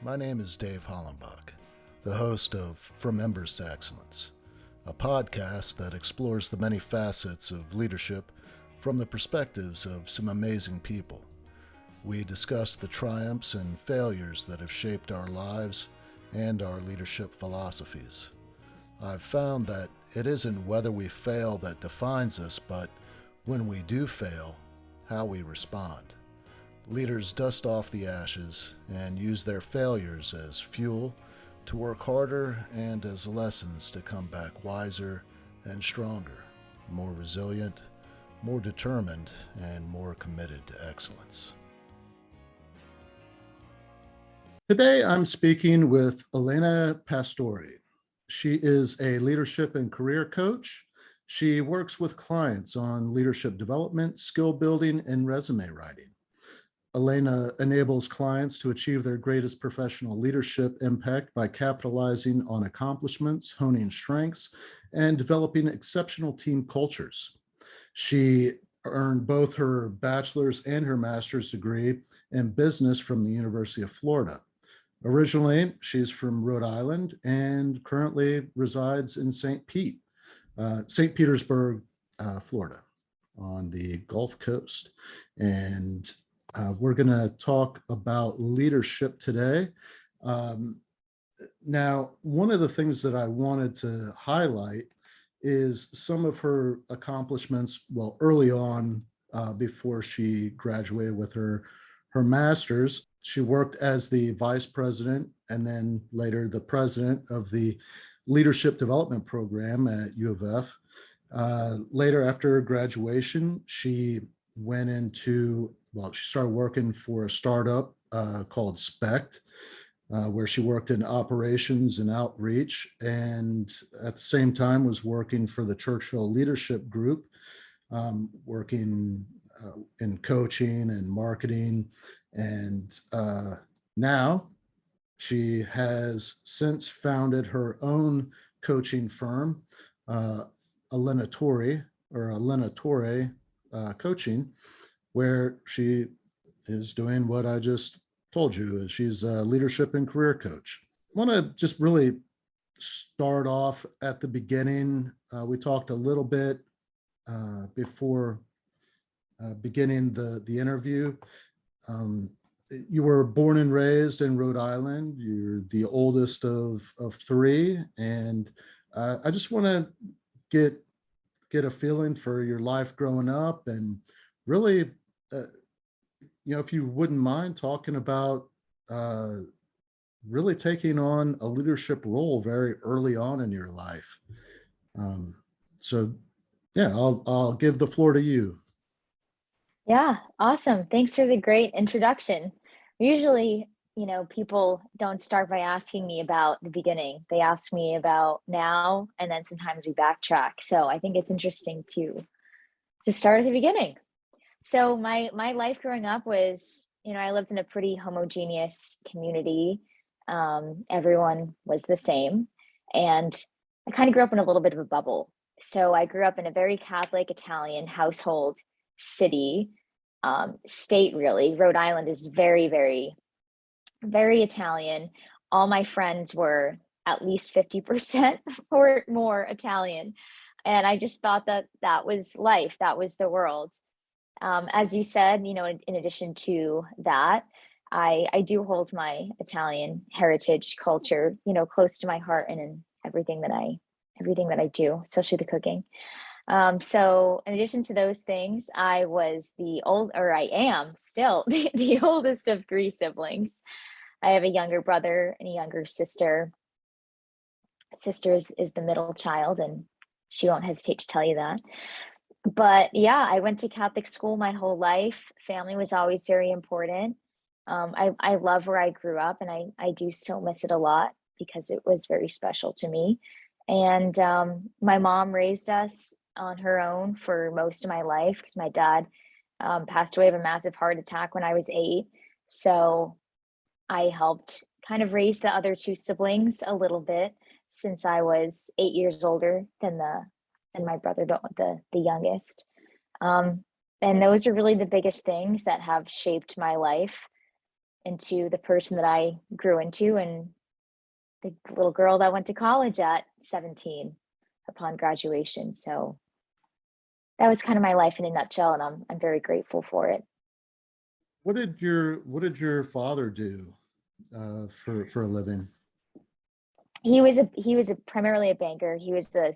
My name is Dave Hollenbach, the host of From Embers to Excellence, a podcast that explores the many facets of leadership from the perspectives of some amazing people. We discuss the triumphs and failures that have shaped our lives and our leadership philosophies. I've found that it isn't whether we fail that defines us, but when we do fail, how we respond. Leaders dust off the ashes and use their failures as fuel to work harder and as lessons to come back wiser and stronger, more resilient, more determined, and more committed to excellence. Today I'm speaking with Elena Pastore. She is a leadership and career coach. She works with clients on leadership development, skill building, and resume writing. Elena enables clients to achieve their greatest professional leadership impact by capitalizing on accomplishments, honing strengths, and developing exceptional team cultures. She earned both her bachelor's and her master's degree in business from the University of Florida. Originally, she's from Rhode Island and currently resides in St. Petersburg, Florida, on the Gulf Coast. And we're going to talk about leadership today. Now, one of the things that I wanted to highlight is some of her accomplishments, well, early on, before she graduated with her master's. She worked as the vice president and then later the president of the leadership development program at U of F. Later, after graduation, she she started working for a startup called SPECT, where she worked in operations and outreach, and at the same time was working for the Churchill Leadership Group, working in coaching and marketing. And now she has since founded her own coaching firm, Elena Torre Coaching, where she is doing what I just told you. She's a leadership and career coach. I want to just really start off at the beginning. We talked a little bit before beginning the interview. You were born and raised in Rhode Island. You're the oldest of three, and I just want to get a feeling for your life growing up, and really, if you wouldn't mind talking about really taking on a leadership role very early on in your life. So, yeah, I'll give the floor to you. Yeah, awesome. Thanks for the great introduction. Usually, people don't start by asking me about the beginning. They ask me about now, and then sometimes we backtrack. So I think it's interesting to start at the beginning. So my life growing up was, I lived in a pretty homogeneous community. Everyone was the same, and I kind of grew up in a little bit of a bubble. So I grew up in a very Catholic Italian household, city, state, really. Rhode Island is very, very, very Italian. All my friends were at least 50% or more Italian. And I just thought that was life, that was the world. As you said, in addition to that, I do hold my Italian heritage culture, close to my heart and in everything that I do, especially the cooking. So in addition to those things, I am still the oldest of three siblings. I have a younger brother and a younger sister. Sister is the middle child, and she won't hesitate to tell you that. But yeah, I went to Catholic school my whole life. Family was always very important. I love where I grew up, and I do still miss it a lot because it was very special to me. And my mom raised us on her own for most of my life because my dad passed away of a massive heart attack when I was 8. So I helped kind of raise the other two siblings a little bit since I was 8 years older than my brother, the youngest. And those are really the biggest things that have shaped my life. into the person that I grew into, and the little girl that went to college at 17 upon graduation. So that was kind of my life in a nutshell, and I'm very grateful for it. What did your father do for a living? He was primarily a banker. He was the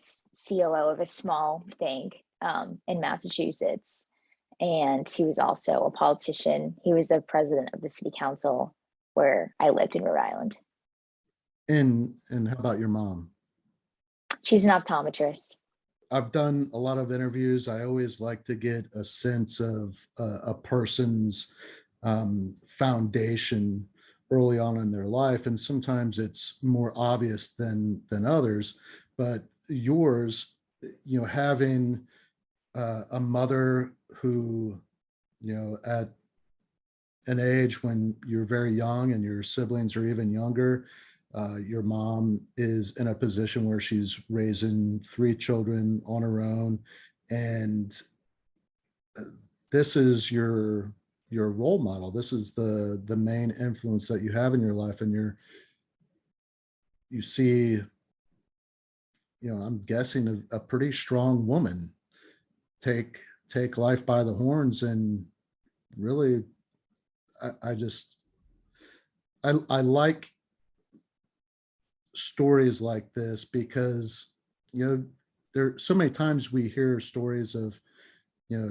COO of a small bank in Massachusetts, and he was also a politician. He was the president of the city council where I lived in Rhode Island. And how about your mom? She's an optometrist. I've done a lot of interviews. I always like to get a sense of a person's foundation early on in their life, and sometimes it's more obvious than others. But yours, having a mother who, at an age when you're very young and your siblings are even younger, your mom is in a position where she's raising three children on her own, and this is your role model. This is the main influence that you have in your life, and you see, I'm guessing a pretty strong woman take life by the horns, and really, I just I like stories like this because there so many times we hear stories of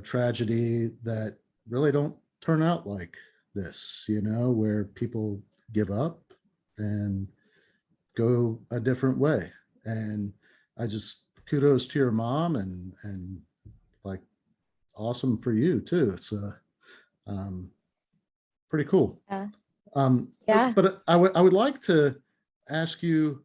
tragedy that really don't turn out like this, where people give up and go a different way. And I just kudos to your mom, and like, awesome for you too. It's um pretty cool. Yeah. um Yeah. but I would like to ask you,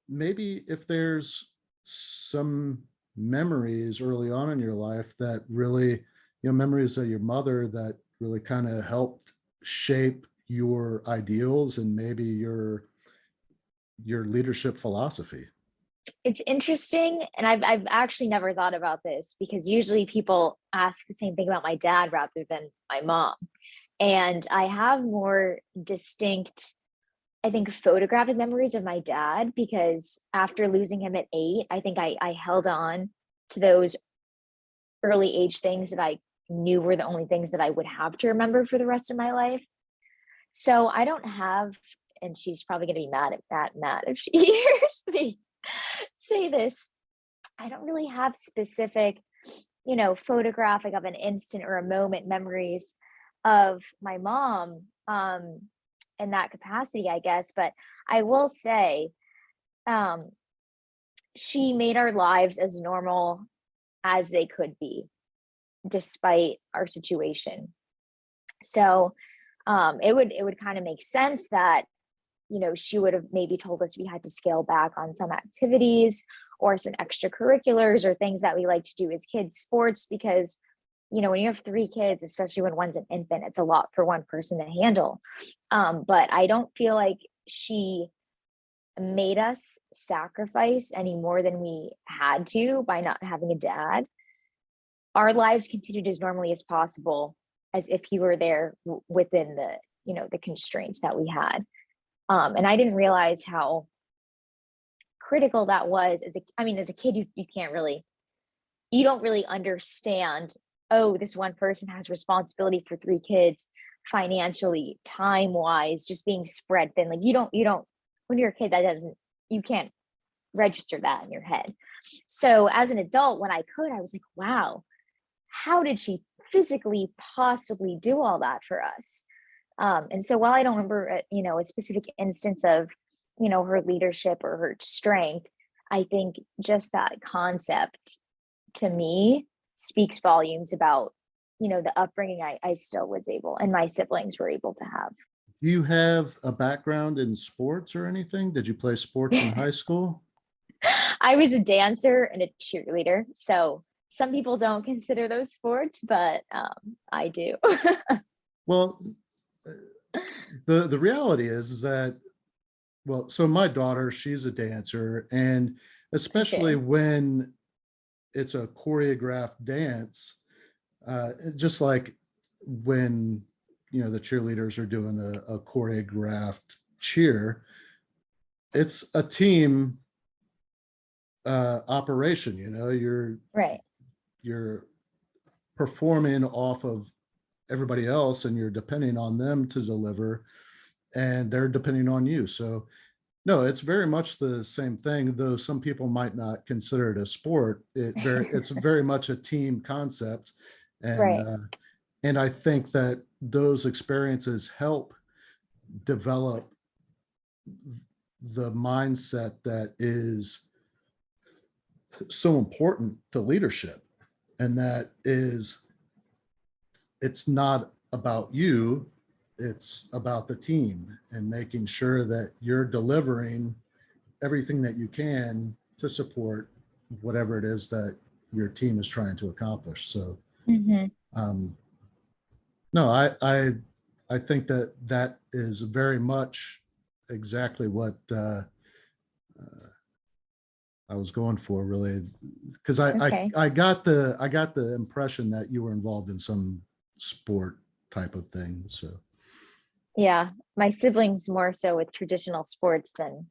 maybe if there's some memories early on in your life that really, memories of your mother that really kind of helped shape your ideals and maybe your leadership philosophy. It's interesting, and I've actually never thought about this because usually people ask the same thing about my dad rather than my mom. And I have more distinct, I think, photographic memories of my dad because after losing him at 8, I think I held on to those early age things that I knew were the only things that I would have to remember for the rest of my life. So I don't have, and she's probably going to be mad if she hears me say this. I don't really have specific, photographic of an instant or a moment memories of my mom in that capacity, I guess. But I will say, um, she made our lives as normal as they could be, despite our situation. So it would kind of make sense that she would have maybe told us we had to scale back on some activities or some extracurriculars or things that we like to do as kids, sports, because, when you have 3 kids, especially when one's an infant, it's a lot for one person to handle. But I don't feel like she made us sacrifice any more than we had to by not having a dad. Our lives continued as normally as possible, as if he were there within the constraints that we had. And I didn't realize how critical that was as a kid, you can't really, you don't really understand, oh, this one person has responsibility for 3 kids financially, time wise, just being spread thin. Like you don't, when you're a kid, you can't register that in your head. So as an adult, when I could, I was like, wow, how did she physically possibly do all that for us? And so while I don't remember, a specific instance of, her leadership or her strength, I think just that concept to me speaks volumes about, the upbringing I still was able and my siblings were able to Do you have a background in sports or anything? Did you play sports in have. high school? I was a dancer and a cheerleader. So some people don't consider those sports, but I do. Well, uh, the reality is that, well, so my daughter, she's a dancer, and especially Okay. when it's a choreographed dance, just like when the cheerleaders are doing a choreographed cheer. It's a team operation. Right. You're performing off of everybody else, and you're depending on them to deliver, and they're depending on you. So no, it's very much the same thing, though some people might not consider it a sport. It's very much a team concept, and Right. uh, and I think that those experiences help develop the mindset that is so important to leadership, and that is, it's not about you, it's about the team, and making sure that you're delivering everything that you can to support whatever it is that your team is trying to accomplish. So Hmm. um, no, I think that that is very much exactly what I was going for, really, because Okay. I got the impression that you were involved in some sport type of thing. So Yeah. My siblings more so with traditional sports than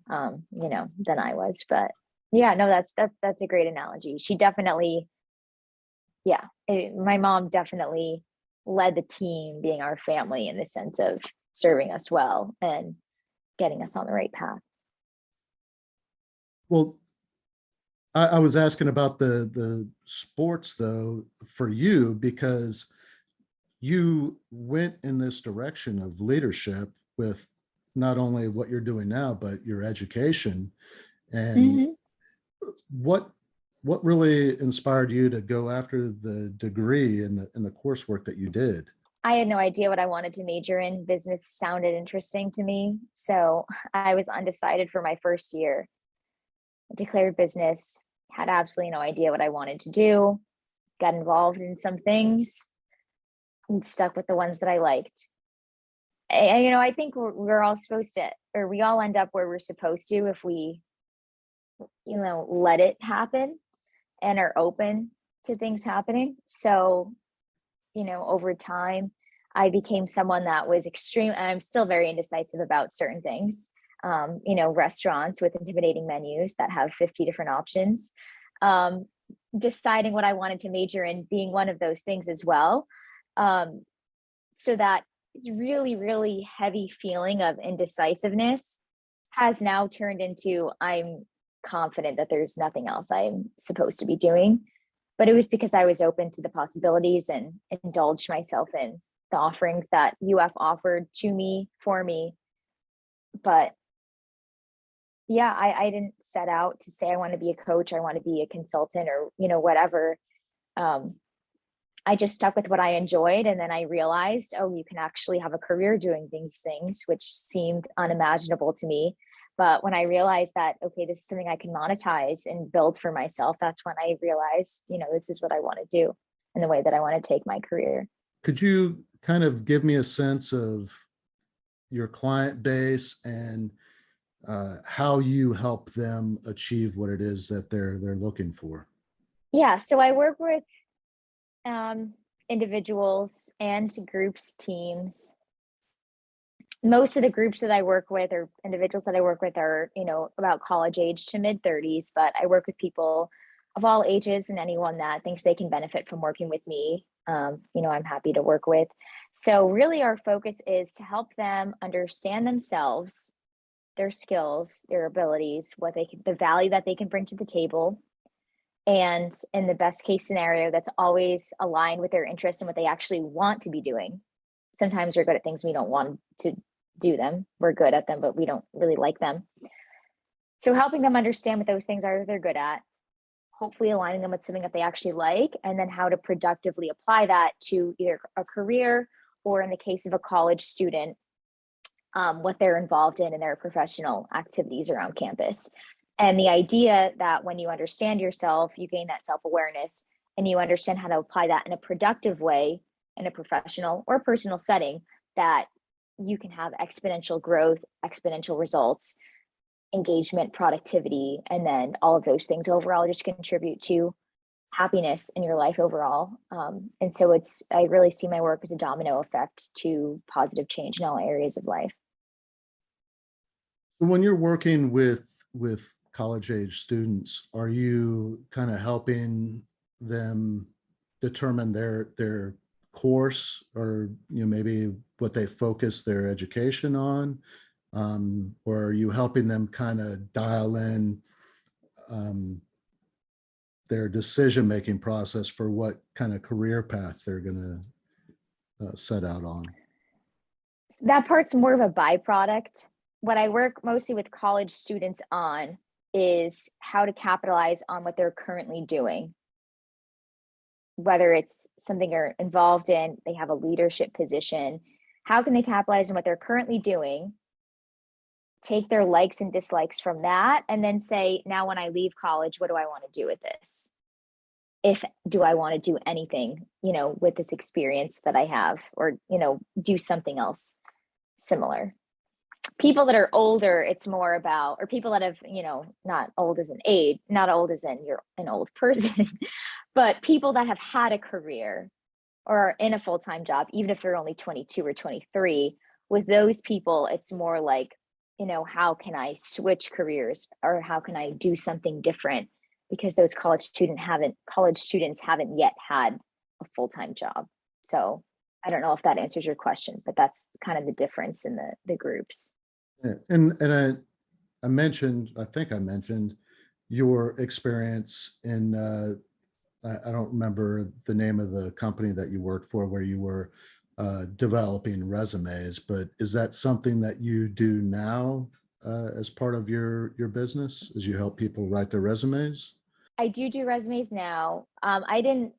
I was. But yeah, no, that's a great analogy. She definitely, yeah, my mom definitely led the team, being our family in the sense of serving us well and getting us on the right path. well, I was asking about the sports though for you, because you went in this direction of leadership with not only what you're doing now, but your education. And Hmm. what what really inspired you to go after the degree and the coursework that you did? I had no idea what I wanted to major in. Business sounded interesting to me. So I was undecided for my first year. I declared business, had absolutely no idea what I wanted to do, got involved in some things, and stuck with the ones that I liked. I think we're all supposed to, or we all end up where we're supposed to if we, let it happen and are open to things happening. So, over time, I became someone that was extreme, and I'm still very indecisive about certain things. Restaurants with intimidating menus that have 50 different options. Um, Deciding what I wanted to major in being one of those things as well. Um, so that really, really heavy feeling of indecisiveness has now turned into, I'm confident that there's nothing else I'm supposed to be doing. But it was because I was open to the possibilities and indulged myself in the offerings that UF offered to me for me. But yeah, I didn't set out to say I want to be a coach, I want to be a consultant, or whatever. Um, I just stuck with what I enjoyed, and then I realized, oh, you can actually have a career doing these things, which seemed unimaginable to me. But when I realized that, okay, this is something I can monetize and build for myself, that's when I realized, this is what I want to do and the way that I want to take my career. Could you kind of give me a sense of your client base and how you help them achieve what it is that they're looking for? Yeah, so I work with um, individuals and groups, teams. Most of the groups that I work with, or individuals that I work with, are, about college age to mid 30s, but I work with people of all ages and anyone that thinks they can benefit from working with me. I'm happy to work with. So really our focus is to help them understand themselves, their skills, their abilities, the value that they can bring to the table. And in the best case scenario, that's always aligned with their interests and what they actually want to be doing. Sometimes we're good at things we don't want to do them. We're good at them, but we don't really like them. So helping them understand what those things are they're good at, hopefully aligning them with something that they actually like, and then how to productively apply that to either a career, or in the case of a college student, what they're involved in their professional activities around campus. And the idea that when you understand yourself, you gain that self-awareness, and you understand how to apply that in a productive way in a professional or personal setting, that you can have exponential growth, exponential results, engagement, productivity, and then all of those things overall just contribute to happiness in your life overall. And so I really see my work as a domino effect to positive change in all areas of life. When you're working with college age students, are you kind of helping them determine their course, or maybe what they focus their education on, or are you helping them kind of dial in um, their decision-making process for what kind of career path they're going to set out on? That part's more of a byproduct. What I work mostly with college students on is how to capitalize on what they're currently doing. Whether it's something they're involved in, they have a leadership position, how can they capitalize on what they're currently doing, take their likes and dislikes from that, and then say, now when I leave college, what do I want to do with this? Do I want to do anything, with this experience that I have, or, do something else similar. People that are older, it's more about, or people that have, not old as an age, not old as in you're an old person, but people that have had a career or are in a full-time job, even if they're only 22 or 23, with those people, it's more like, how can I switch careers, or how can I do something different? Because those college students haven't yet had a full-time job. So I don't know if that answers your question, but that's kind of the difference in the groups. Yeah, and I think I mentioned your experience in I don't remember the name of the company that you worked for, where you were developing resumes, but is that something that you do now as part of your business, as you help people write their resumes? I do resumes now. I didn't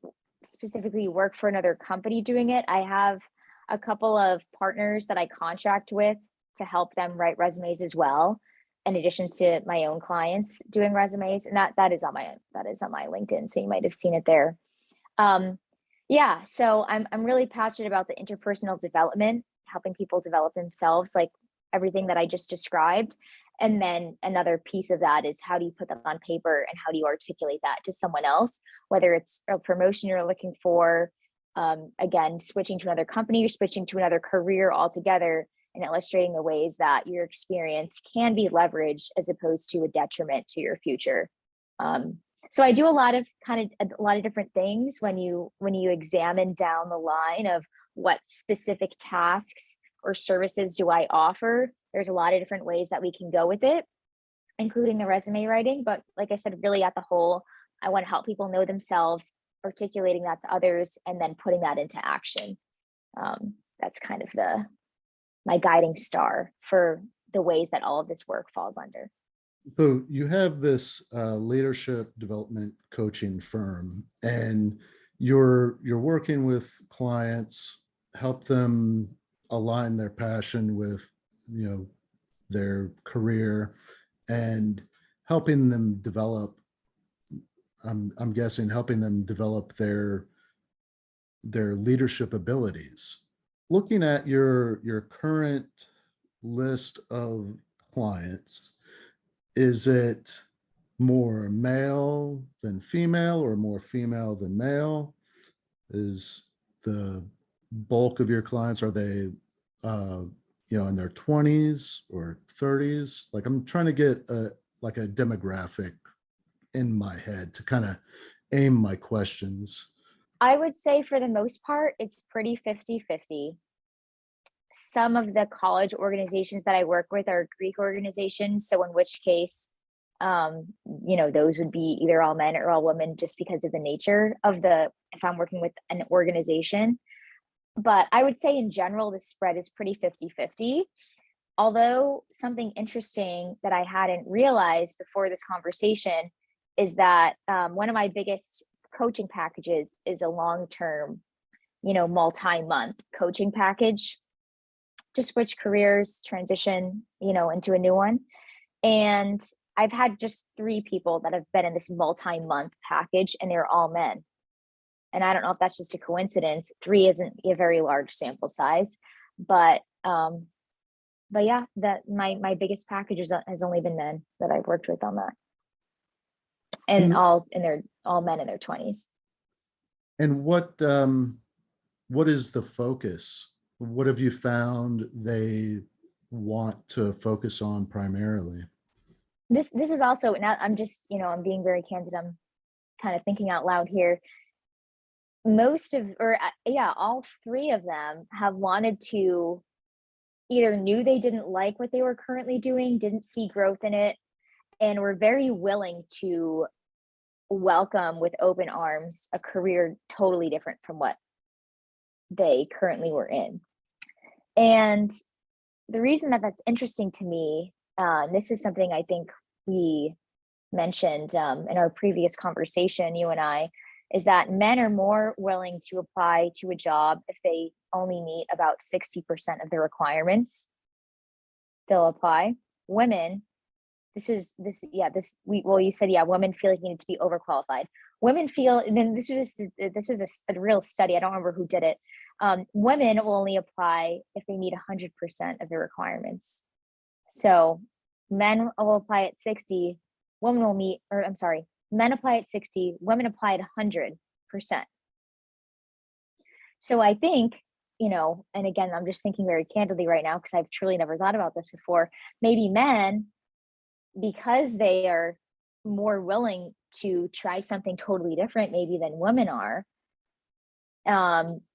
specifically work for another company doing it. I have a couple of partners that I contract with to help them write resumes as well, in addition to my own clients doing resumes. And that is on my LinkedIn, so you might have seen it there. Yeah, so I'm really passionate about the interpersonal development, helping people develop themselves, like everything that I just described. And then another piece of that is, how do you put that on paper and how do you articulate that to someone else, whether it's a promotion you're looking for, again, switching to another company, you're switching to another career altogether, and illustrating the ways that your experience can be leveraged as opposed to a detriment to your future. So I do a lot of different things when you examine down the line of what specific tasks or services do I offer. There's a lot of different ways that we can go with it, including the resume writing. But like I said, really at the whole, I want to help people know themselves, articulating that to others, and then putting that into action. That's kind of my guiding star for the ways that all of this work falls under. So you have this leadership development coaching firm, and you're working with clients, help them align their passion with their career, and helping them develop. I'm guessing helping them develop their leadership abilities. Looking at your current list of clients, is it more male than female, or more female than male? Is the bulk of your clients, are they in their 20s or 30s? Like, I'm trying to get a demographic in my head to kind of aim my questions. I would say for the most part, it's pretty 50-50. Some of the college organizations that I work with are Greek organizations. So in which case, those would be either all men or all women, just because of the nature of if I'm working with an organization. But I would say in general, the spread is pretty 50-50. Although something interesting that I hadn't realized before this conversation is that one of my biggest coaching packages is a long-term, multi-month coaching package to switch careers, transition, into a new one. And I've had just 3 people that have been in this multi-month package, and they're all men. And I don't know if that's just a coincidence. 3 isn't a very large sample size, but yeah, that my biggest package has only been men that I've worked with on that. and And all men in their 20s. and what is the focus? What have you found they want to focus on primarily? This is also, now I'm just, I'm being very candid. I'm kind of thinking out loud here. Most of, or yeah, all three of them have wanted to, either knew they didn't like what they were currently doing, didn't see growth in it, and were very willing to welcome with open arms a career totally different from what they currently were in. And the reason that that's interesting to me, and this is something I think we mentioned in our previous conversation, you and I, is that men are more willing to apply to a job if they only meet about 60% of the requirements. They'll apply. Women, well, you said, yeah, women feel like you need to be overqualified. Women feel, and then this was a real study. I don't remember who did it. Women will only apply if they meet 100% of the requirements. So men will apply at 60, women will meet, or I'm sorry, men apply at 60, women apply at 100%. So I think, and again, I'm just thinking very candidly right now, because I've truly never thought about this before. Maybe men, because they are more willing to try something totally different maybe than women are,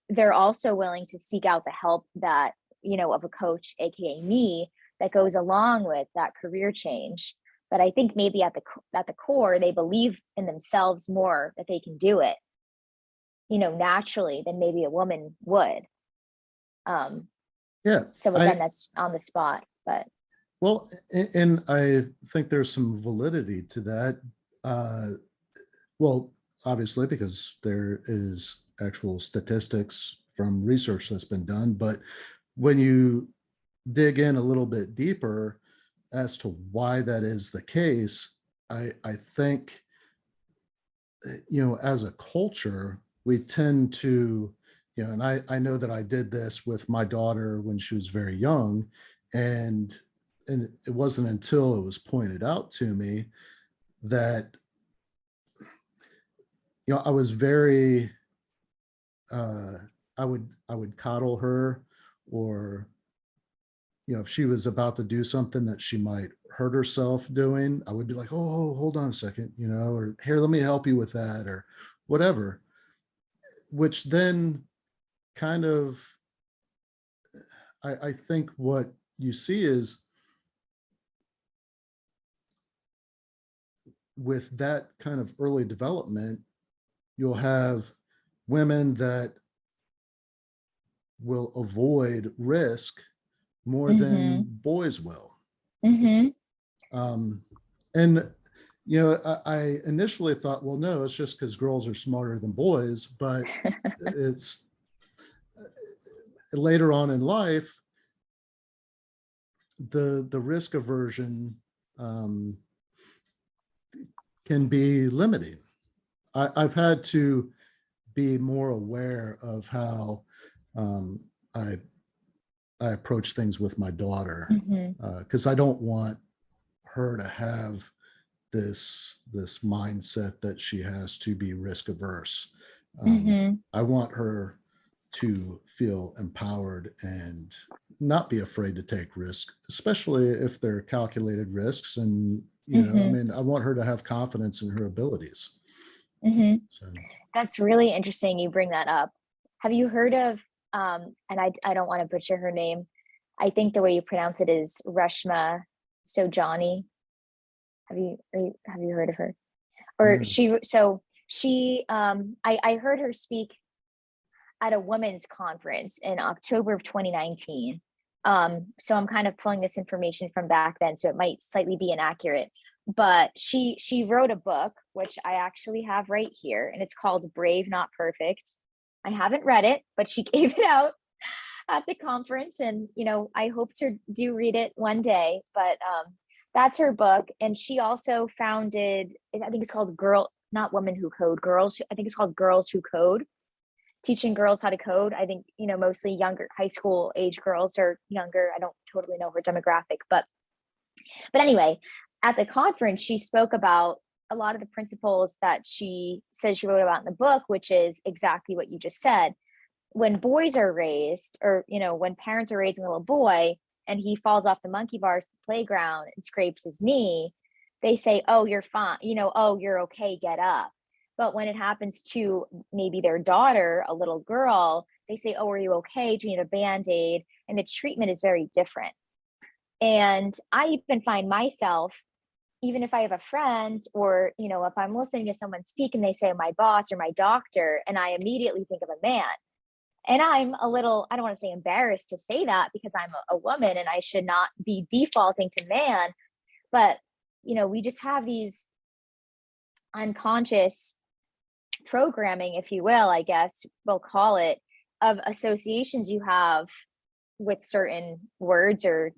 they're also willing to seek out the help that, of a coach, aka me, that goes along with that career change. But I think maybe at the core, they believe in themselves more, that they can do it, naturally, than maybe a woman would. Yeah, So again, that's on the spot, but. well, and I think there's some validity to that. Well, obviously, because there is actual statistics from research that's been done, but when you dig in a little bit deeper as to why that is the case, I think, as a culture, we tend to, and I know that I did this with my daughter when she was very young, and it wasn't until it was pointed out to me that, I was very, I would coddle her, or, if she was about to do something that she might hurt herself doing, I would be like, oh, hold on a second, or here, let me help you with that, or whatever, which then kind of, I think what you see is, with that kind of early development, you'll have women that will avoid risk more than boys will. Mm-hmm. And I initially thought, well, no, it's just because girls are smarter than boys, but it's later on in life, the risk aversion can be limiting. I've had to be more aware of how I approach things with my daughter, because I don't want her to have this mindset that she has to be risk averse. I want her to feel empowered and not be afraid to take risks, especially if they're calculated risks. And I want her to have confidence in her abilities. So, That's really interesting you bring that up. Have you heard of, and I don't want to butcher her name, I think the way you pronounce it is Reshma Sojani. Have you heard of her? Or I heard her speak at a women's conference in October of 2019. So I'm kind of pulling this information from back then, so it might slightly be inaccurate. But she wrote a book, which I actually have right here, and it's called Brave, Not Perfect. I haven't read it, but she gave it out at the conference, and I hope to do read it one day. But that's her book, and she also founded, I think it's called not Women Who Code, Girls. I think it's called Girls Who Code, teaching girls how to code. I think mostly younger, high school age girls or younger. I don't totally know her demographic, but anyway, at the conference she spoke about a lot of the principles that she says she wrote about in the book, which is exactly what you just said. When boys are raised, or, when parents are raising a little boy and he falls off the monkey bars at the playground and scrapes his knee, they say, oh, you're fine, oh, you're okay, get up. But when it happens to maybe their daughter, a little girl, they say, oh, are you okay? Do you need a Band-Aid? And the treatment is very different. And I even find myself, even if I have a friend, or, if I'm listening to someone speak and they say my boss or my doctor, and I immediately think of a man. And I'm a little, I don't want to say embarrassed to say that, because I'm a woman and I should not be defaulting to man. But, we just have these unconscious programming, if you will, I guess we'll call it, of associations you have with certain words, or,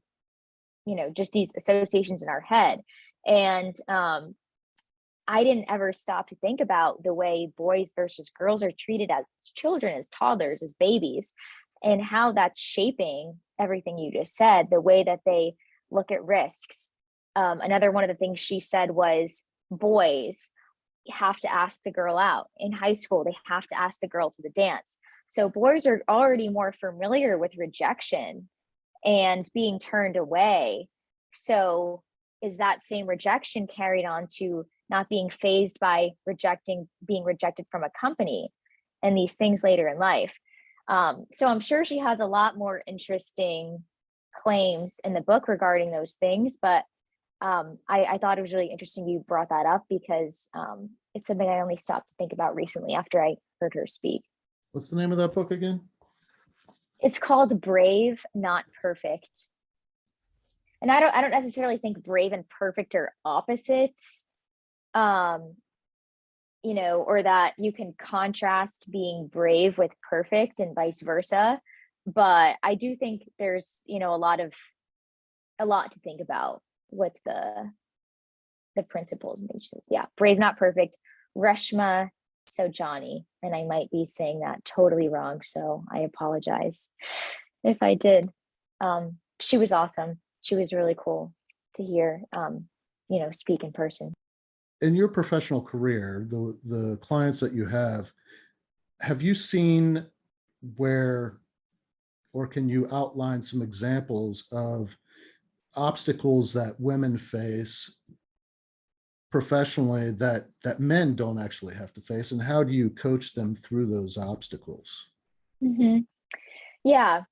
just these associations in our head. And I didn't ever stop to think about the way boys versus girls are treated as children, as toddlers, as babies, and how that's shaping everything you just said, the way that they look at risks. Another one of the things she said was, boys have to ask the girl out. In high school, they have to ask the girl to the dance. So boys are already more familiar with rejection and being turned away. So is that same rejection carried on to not being fazed by being rejected from a company and these things later in life? So I'm sure she has a lot more interesting claims in the book regarding those things, but I thought it was really interesting you brought that up, because it's something I only stopped to think about recently after I heard her speak. What's the name of that book again? It's called Brave, Not Perfect. And I don't necessarily think brave and perfect are opposites, or that you can contrast being brave with perfect and vice versa. But I do think there's, a lot to think about with the principles. And she says, yeah, brave, not perfect. Reshma Sojani, and I might be saying that totally wrong, so I apologize if I did. She was awesome. She was really cool to hear, speak in person. In your professional career, the clients that you have you seen where, or can you outline some examples of obstacles that women face professionally that men don't actually have to face, and how do you coach them through those obstacles? Mm-hmm. Yeah.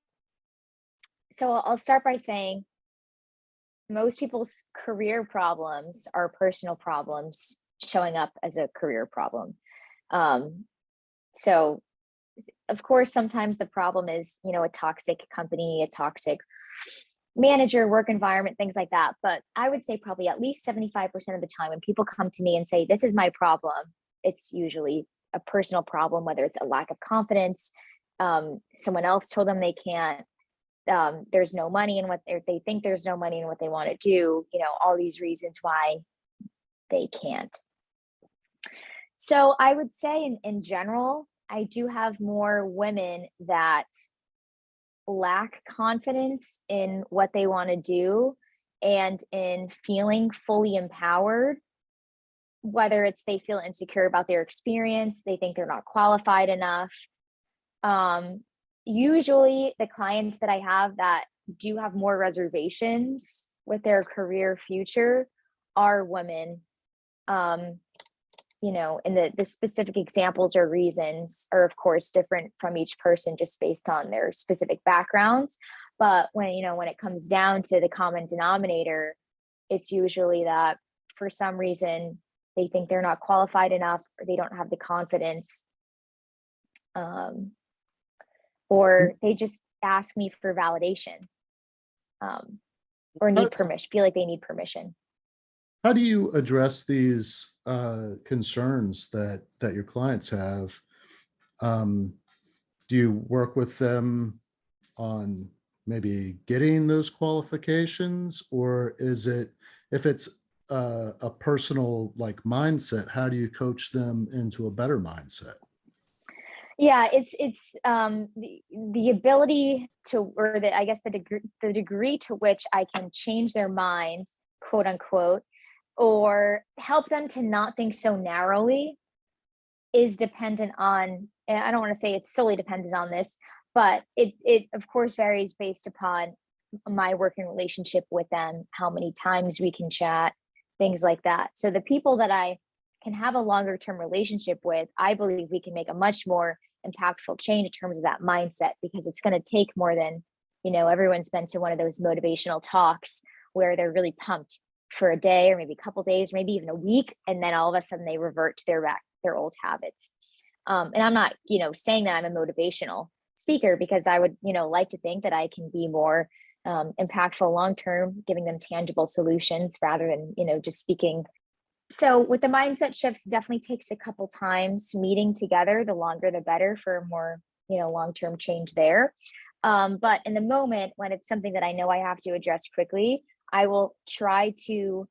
So I'll start by saying most people's career problems are personal problems showing up as a career problem. So of course, sometimes the problem is, a toxic company, a toxic manager, work environment, things like that. But I would say probably at least 75% of the time when people come to me and say, this is my problem, it's usually a personal problem, whether it's a lack of confidence, someone else told them they can't, there's no money in what they think there's no money in what they want to do, all these reasons why they can't. So I would say in general, I do have more women that lack confidence in what they want to do and in feeling fully empowered, whether it's they feel insecure about their experience, they think they're not qualified enough. Usually the clients that I have that do have more reservations with their career future are women. And the specific examples or reasons are of course different from each person just based on their specific backgrounds. But when it comes down to the common denominator, it's usually that for some reason they think they're not qualified enough, or they don't have the confidence, or they just ask me for validation, or need permission, feel like they need permission. How do you address these concerns that your clients have? Do you work with them on maybe getting those qualifications, or is it, if it's a personal mindset, how do you coach them into a better mindset? Yeah, it's the ability to, or I guess the degree to which I can change their mind, quote unquote, or help them to not think so narrowly is dependent on, and I don't want to say it's solely dependent on this, but it of course varies based upon my working relationship with them, how many times we can chat, things like that. So the people that I can have a longer term relationship with, I believe we can make a much more impactful change in terms of that mindset, because it's going to take more than, everyone's been to one of those motivational talks where they're really pumped for a day or maybe a couple days, maybe even a week, and then all of a sudden they revert to their old habits. And I'm not, saying that I'm a motivational speaker, because I would, like to think that I can be more impactful long term, giving them tangible solutions rather than, just speaking. So with the mindset shifts, definitely takes a couple times meeting together. The longer, the better for more, long term change there. But in the moment, when it's something that I know I have to address quickly, I will try to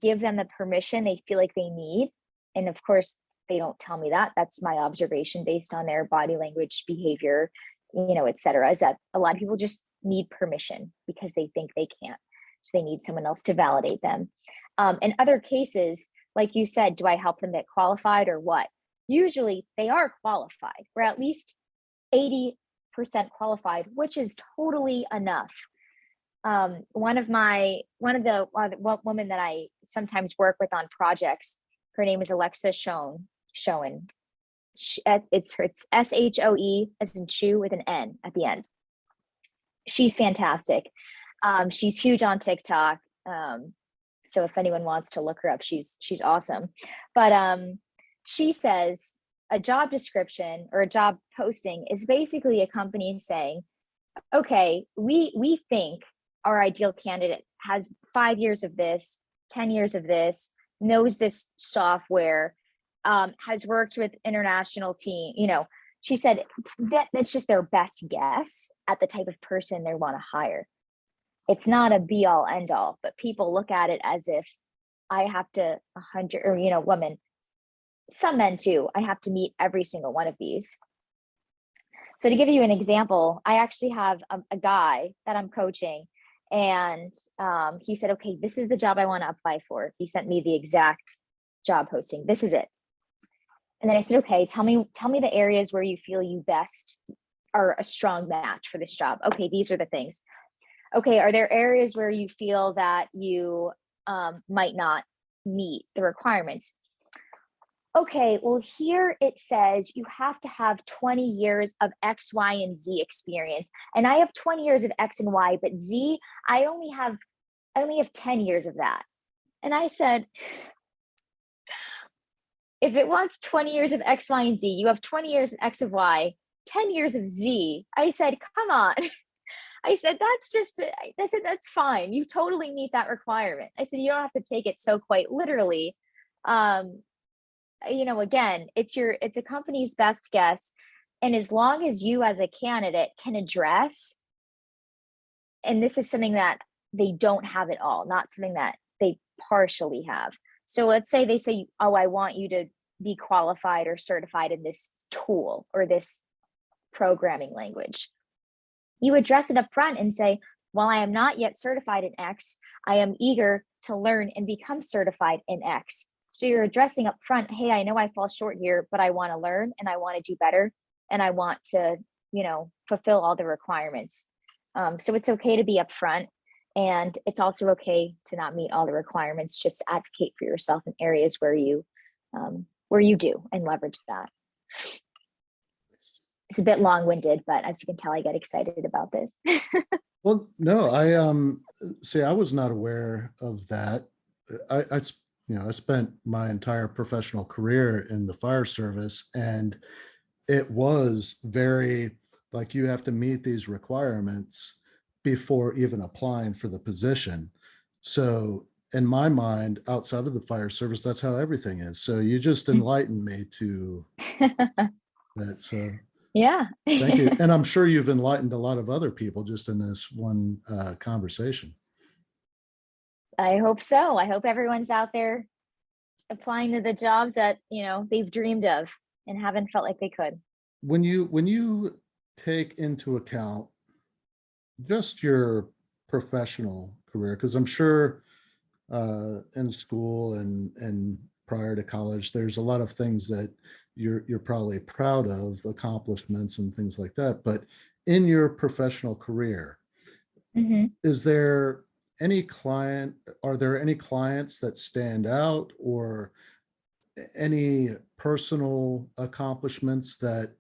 give them the permission they feel like they need. And of course, they don't tell me that. That's my observation based on their body language, behavior, et cetera, is that a lot of people just need permission because they think they can't. So they need someone else to validate them. In other cases, like you said, do I help them get qualified or what? Usually they are qualified. We're at least 80% qualified, which is totally enough. One of the women that I sometimes work with on projects, her name is Alexa Schoen. It's SHOE as in shoe with an N at the end. She's fantastic. She's huge on TikTok. So if anyone wants to look her up, she's awesome. But she says a job description or a job posting is basically a company saying, okay, we think our ideal candidate has 5 years of this, 10 years of this, knows this software, has worked with international team. She said that's just their best guess at the type of person they want to hire. It's not a be all end all, but people look at it as if I have to 100, or women, some men too, I have to meet every single one of these. So to give you an example, I actually have a guy that I'm coaching, and he said, okay, this is the job I want to apply for. He sent me the exact job posting. This is it. And then I said, okay, tell me the areas where you feel you best are a strong match for this job. Okay, these are the things. Okay, are there areas where you feel that you might not meet the requirements? Okay, well, here it says you have to have 20 years of X, Y, and Z experience. And I have 20 years of X and Y, but Z, I only have 10 years of that. And I said, if it wants 20 years of X, Y, and Z, you have 20 years of X of Y, 10 years of Z. I said, come on. I said, that's fine. You totally meet that requirement. I said, you don't have to take it so quite literally. Again, it's a company's best guess. And as long as you as a candidate can address, and this is something that they don't have at all, not something that they partially have. So let's say they say, oh, I want you to be qualified or certified in this tool or this programming language. You address it up front and say, while I am not yet certified in X, I am eager to learn and become certified in X. So you're addressing up front, hey, I know I fall short here, but I want to learn and I want to do better. And I want to, fulfill all the requirements. So it's okay to be upfront. And it's also okay to not meet all the requirements. Just advocate for yourself in areas where you do and leverage that. It's a bit long-winded, but as you can tell, I get excited about this. Well, no, I was not aware of that. I spent my entire professional career in the fire service, and it was very like you have to meet these requirements before even applying for the position. So in my mind, outside of the fire service, that's how everything is. So you just enlightened me to that. So Yeah. thank you. And I'm sure you've enlightened a lot of other people just in this one conversation. I hope so. I hope everyone's out there applying to the jobs that, they've dreamed of and haven't felt like they could. When you take into account just your professional career, because I'm sure in school and prior to college. There's a lot of things that you're probably proud of, accomplishments and things like that. But in your professional career, Mhm. is there any client, are there any clients that stand out, or any personal accomplishments that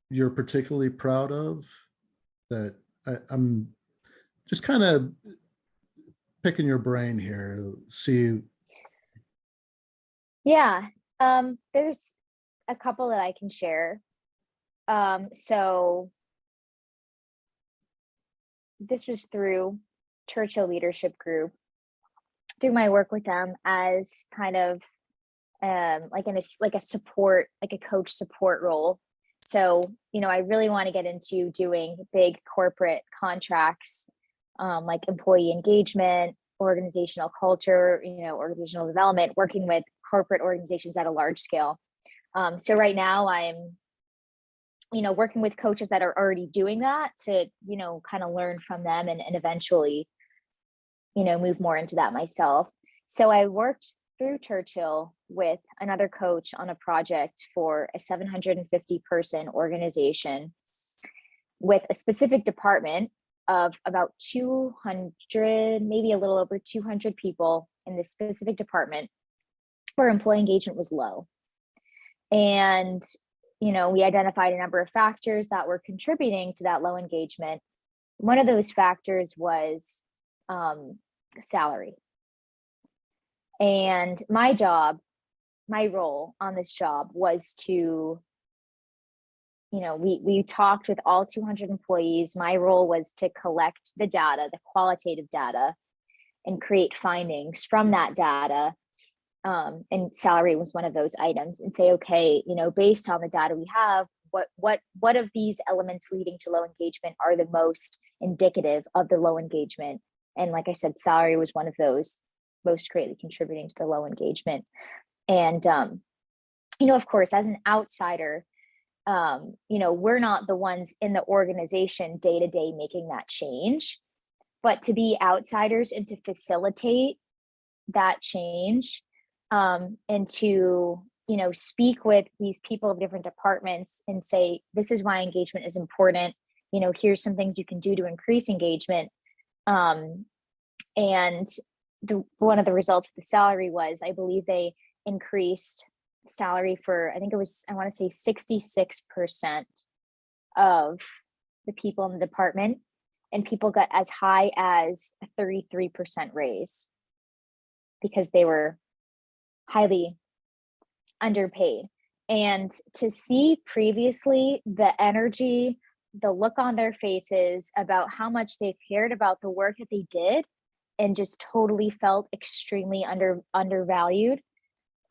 you're particularly proud of, that I'm just kind of picking your brain here, see. Yeah. There's a couple that I can share. So this was through Churchill Leadership Group, through my work with them as kind of like in a like a support, like a coach support role. So, I really want to get into doing big corporate contracts, like employee engagement, organizational culture, organizational development, working with corporate organizations at a large scale. So right now I'm, working with coaches that are already doing that to, kind of learn from them and eventually, move more into that myself. So I worked through Churchill with another coach on a project for a 750 person organization with a specific department of about 200, maybe a little over 200 people in this specific department where employee engagement was low. And, we identified a number of factors that were contributing to that low engagement. One of those factors was salary. And my role on this job was to, we talked with all 200 employees. My role was to collect the data, the qualitative data, and create findings from that data. And salary was one of those items, and say, okay, based on the data we have, what of these elements leading to low engagement are the most indicative of the low engagement? And like I said, salary was one of those most greatly contributing to the low engagement. And of course, as an outsider, we're not the ones in the organization day to day making that change, but to be outsiders and to facilitate that change, and to speak with these people of different departments and say, this is why engagement is important, here's some things you can do to increase engagement. And one of the results with the salary was, I believe they increased salary for, I think it was, I want to say 66% of the people in the department, and people got as high as a 33% raise because they were highly underpaid. And to see previously the energy, the look on their faces about how much they cared about the work that they did and just totally felt extremely undervalued,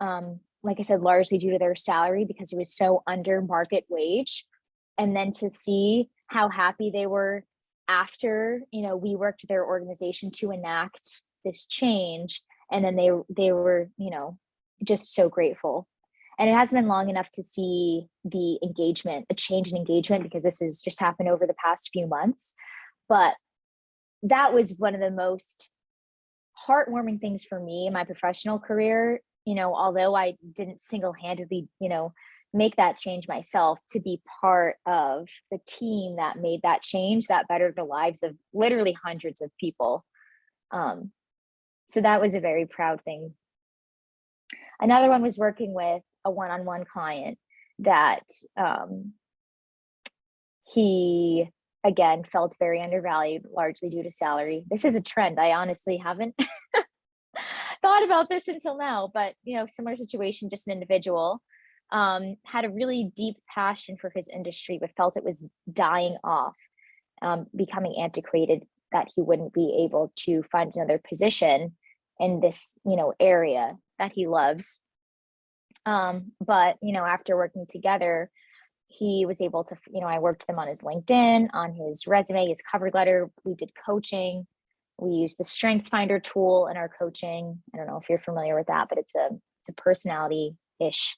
like I said, largely due to their salary because it was so under market wage. And then to see how happy they were after, we worked with their organization to enact this change. And then they were, just so grateful. And it hasn't been long enough to see the engagement, the change in engagement, because this has just happened over the past few months. But that was one of the most heartwarming things for me in my professional career, although I didn't single-handedly, make that change myself, to be part of the team that made that change that bettered the lives of literally hundreds of people. So that was a very proud thing. Another one was working with a one-on-one client that he again felt very undervalued, largely due to salary. This is a trend. I honestly haven't thought about this until now, but similar situation, just an individual had a really deep passion for his industry, but felt it was dying off, becoming antiquated, that he wouldn't be able to find another position in this, area that he loves. But, after working together, he was able to, I worked with him on his LinkedIn, on his resume, his cover letter. We did coaching. We used the Strengths Finder tool in our coaching. I don't know if you're familiar with that, but it's a personality-ish.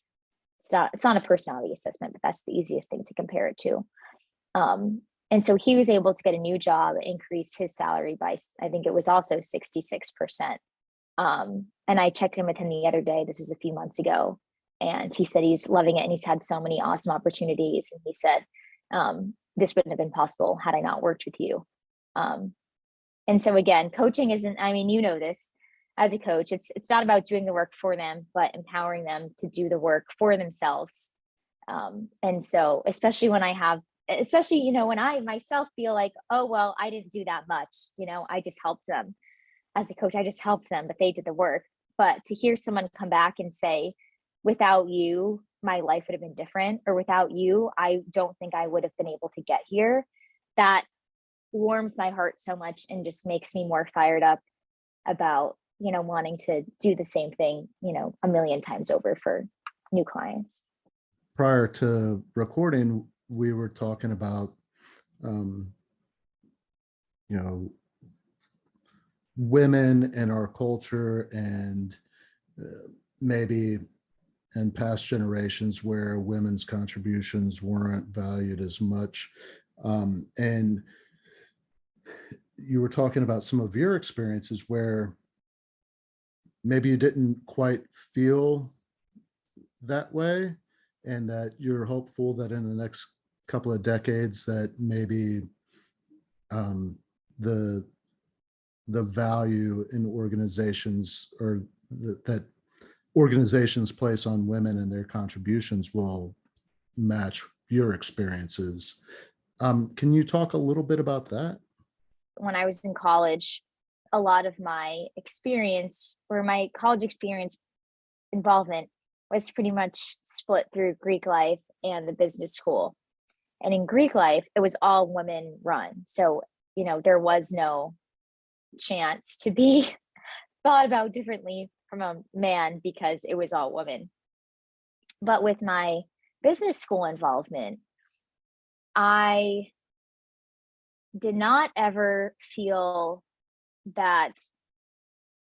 It's not a personality assessment, but that's the easiest thing to compare it to. And so he was able to get a new job, increase his salary by, I think it was also 66%. And I checked in with him the other day. This was a few months ago. And he said he's loving it and he's had so many awesome opportunities. And he said, this wouldn't have been possible had I not worked with you. And so again, coaching isn't, I mean, you know this as a coach, it's not about doing the work for them, but empowering them to do the work for themselves. And so, especially when when I myself feel like, oh, well, I didn't do that much, I just helped them as a coach, I just helped them, but they did the work. But to hear someone come back and say, without you, my life would have been different, or without you, I don't think I would have been able to get here. That warms my heart so much and just makes me more fired up about, wanting to do the same thing, a million times over for new clients. Prior to recording, we were talking about, women in our culture, and maybe in past generations where women's contributions weren't valued as much. And you were talking about some of your experiences where maybe you didn't quite feel that way, and that you're hopeful that in the next couple of decades that maybe the value in organizations, or that organizations place on women and their contributions will match your experiences. Can you talk a little bit about that? When I was in college, a lot of my experience, or my college experience involvement, was pretty much split through Greek life and the business school. And in Greek life, it was all women run. So, there was no chance to be thought about differently from a man because it was all women. But with my business school involvement, I did not ever feel that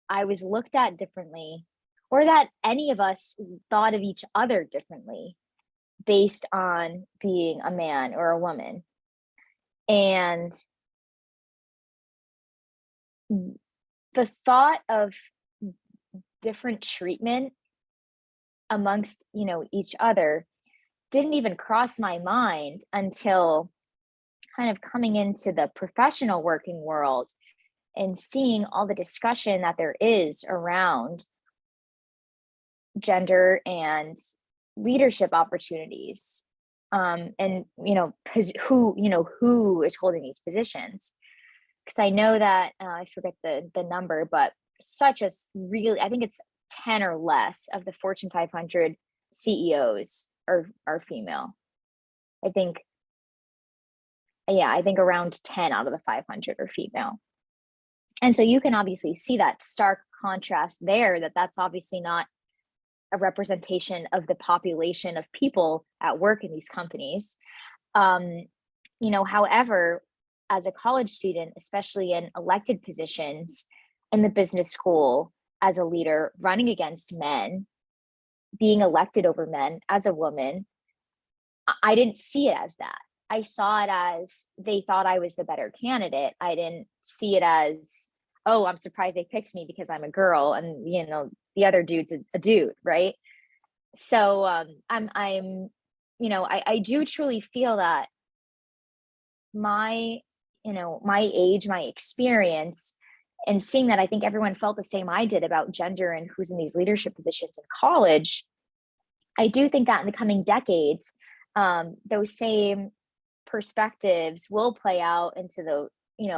I was looked at differently, or that any of us thought of each other differently based on being a man or a woman. And the thought of different treatment amongst, each other didn't even cross my mind until kind of coming into the professional working world and seeing all the discussion that there is around gender and leadership opportunities, and who is holding these positions. Because I know that I forget the number, but such a really, I think it's 10 or less of the Fortune 500 CEOs are female. I think around 10 out of the 500 are female. And so you can obviously see that stark contrast there, that's obviously not a representation of the population of people at work in these companies. However, as a college student, especially in elected positions in the business school, as a leader, running against men, being elected over men as a woman, I didn't see it as that. I saw it as they thought I was the better candidate. I didn't see it as, oh, I'm surprised they picked me because I'm a girl, and the other dude's a dude, right? So I do truly feel that my age, my experience, and seeing that I think everyone felt the same I did about gender and who's in these leadership positions in college, I do think that in the coming decades, those same perspectives will play out into the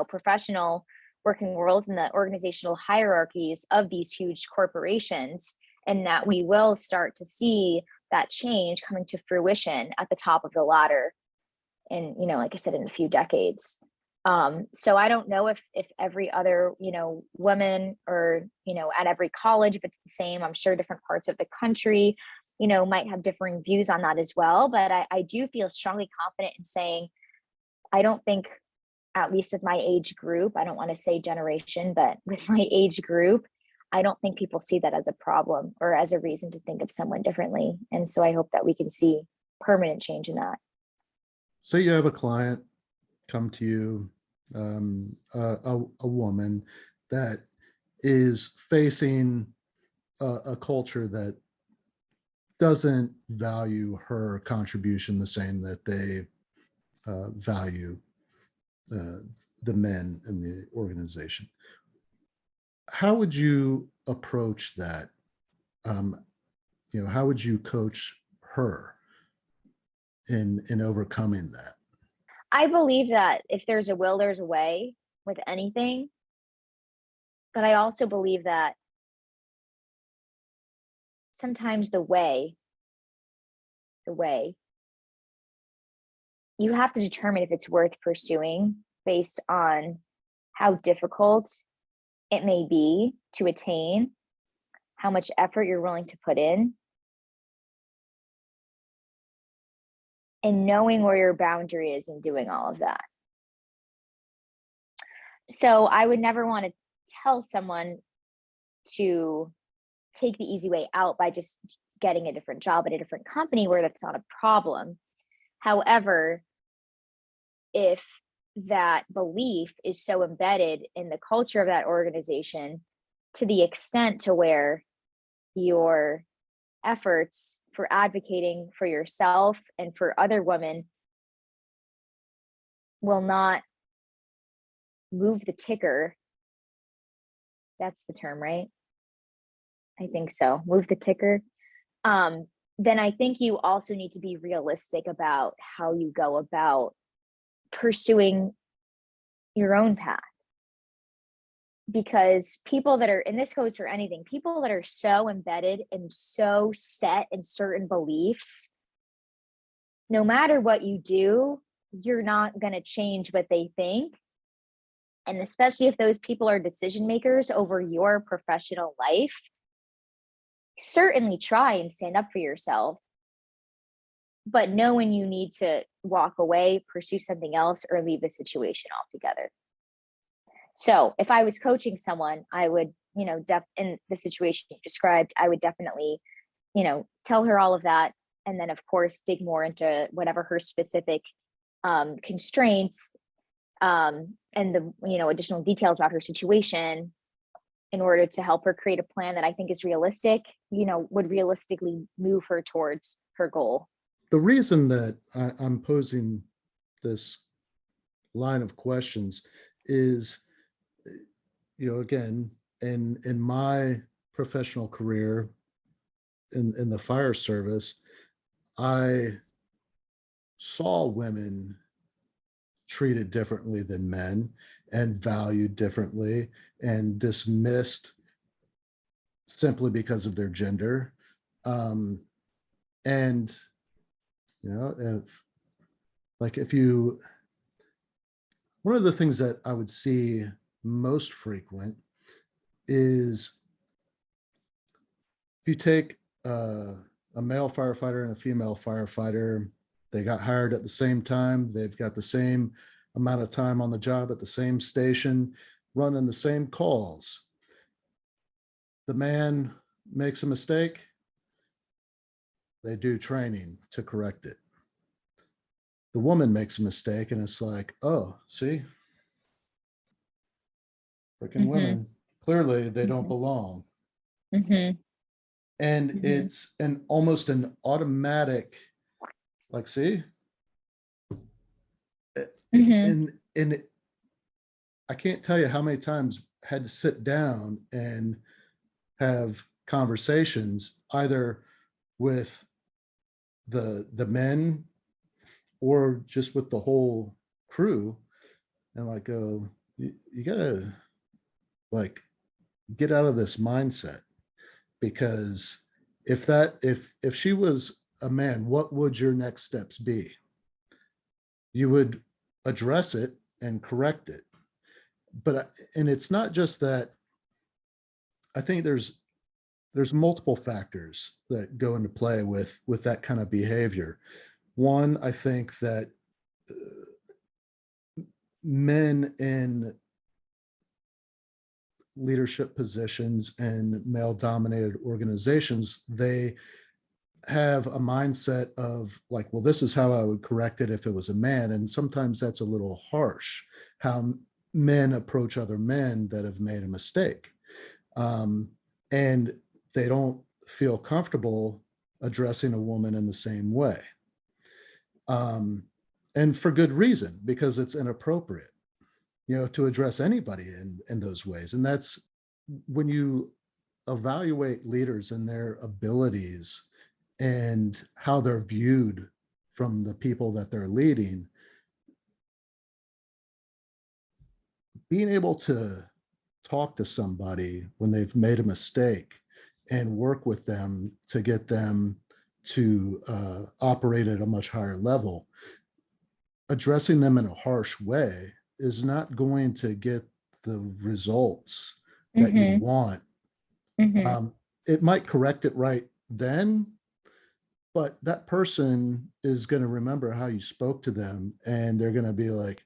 professional working world and the organizational hierarchies of these huge corporations, and that we will start to see that change coming to fruition at the top of the ladder in, like I said, in a few decades. So I don't know if every other woman, or at every college, if it's the same. I'm sure different parts of the country might have differing views on that as well, but I do feel strongly confident in saying I don't think, at least with my age group, I don't want to say generation, but with my age group, I don't think people see that as a problem or as a reason to think of someone differently. And so I hope that we can see permanent change in that. Say you have a client come to you, a woman that is facing a culture that doesn't value her contribution the same that they value the men in the organization. How would you approach that? How would you coach her in overcoming that? I believe that if there's a will, there's a way with anything. But I also believe that sometimes the way, you have to determine if it's worth pursuing based on how difficult it may be to attain, how much effort you're willing to put in, and knowing where your boundary is in doing all of that. So I would never want to tell someone to take the easy way out by just getting a different job at a different company where that's not a problem. However, if that belief is so embedded in the culture of that organization to the extent to where your efforts for advocating for yourself and for other women will not move the ticker. That's the term, right? I think so. Move the ticker. Then I think you also need to be realistic about how you go about pursuing your own path. Because people that are, and this goes for anything, people that are so embedded and so set in certain beliefs, no matter what you do, you're not going to change what they think. And especially if those people are decision makers over your professional life, certainly try and stand up for yourself. But know when you need to walk away, pursue something else, or leave the situation altogether. So if I was coaching someone, I would, in the situation you described, I wod definitely, tell her all of that. And then, of course, dig more into whatever her specific constraints and the, additional details about her situation in order to help her create a plan that I think is realistic, would realistically move her towards her goal. The reason that I'm posing this line of questions is, again, in my professional career in the fire service, I saw women treated differently than men and valued differently and dismissed simply because of their gender. And if you, one of the things that I would see most frequent is if you take a male firefighter and a female firefighter, they got hired at the same time, they've got the same amount of time on the job at the same station, running the same calls. The man makes a mistake, they do training to correct it. The woman makes a mistake and it's like, oh, see, freaking women, clearly they don't belong. And it's almost an automatic, like, see, and I can't tell you how many times I had to sit down and have conversations either with the men or just with the whole crew, and like, go, you gotta get out of this mindset, because if she was a man, what would your next steps be? You would address it and correct it. And it's not just that. I think there's multiple factors that go into play with that kind of behavior. One, I think that men in leadership positions and male dominated organizations, they have a mindset of like, well, this is how I would correct it if it was a man. And sometimes that's a little harsh, how men approach other men that have made a mistake. And they don't feel comfortable addressing a woman in the same way. And for good reason, because it's inappropriate, to address anybody in those ways. And that's when you evaluate leaders and their abilities and how they're viewed from the people that they're leading, being able to talk to somebody when they've made a mistake and work with them to get them to operate at a much higher level, addressing them in a harsh way is not going to get the results that you Mm-hmm. want. Mm-hmm. It might correct it right then, but that person is going to remember how you spoke to them, and they're going to be like,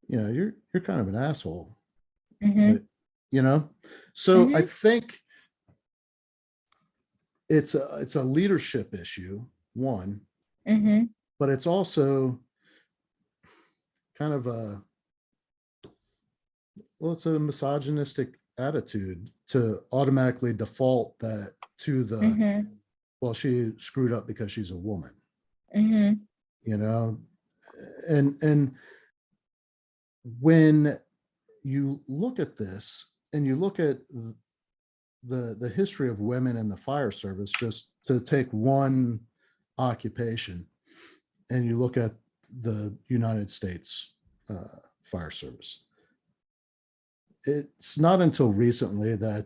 you're kind of an asshole. Mm-hmm. But, so I Mm-hmm. think it's a leadership issue, one, Mm-hmm. but it's also kind of it's a misogynistic attitude to automatically default that to the, Mm-hmm. well, she screwed up because she's a woman, Mm-hmm. you know? And when you look at this and you look at the history of women in the fire service, just to take one occupation, and you look at the United States Fire Service, it's not until recently that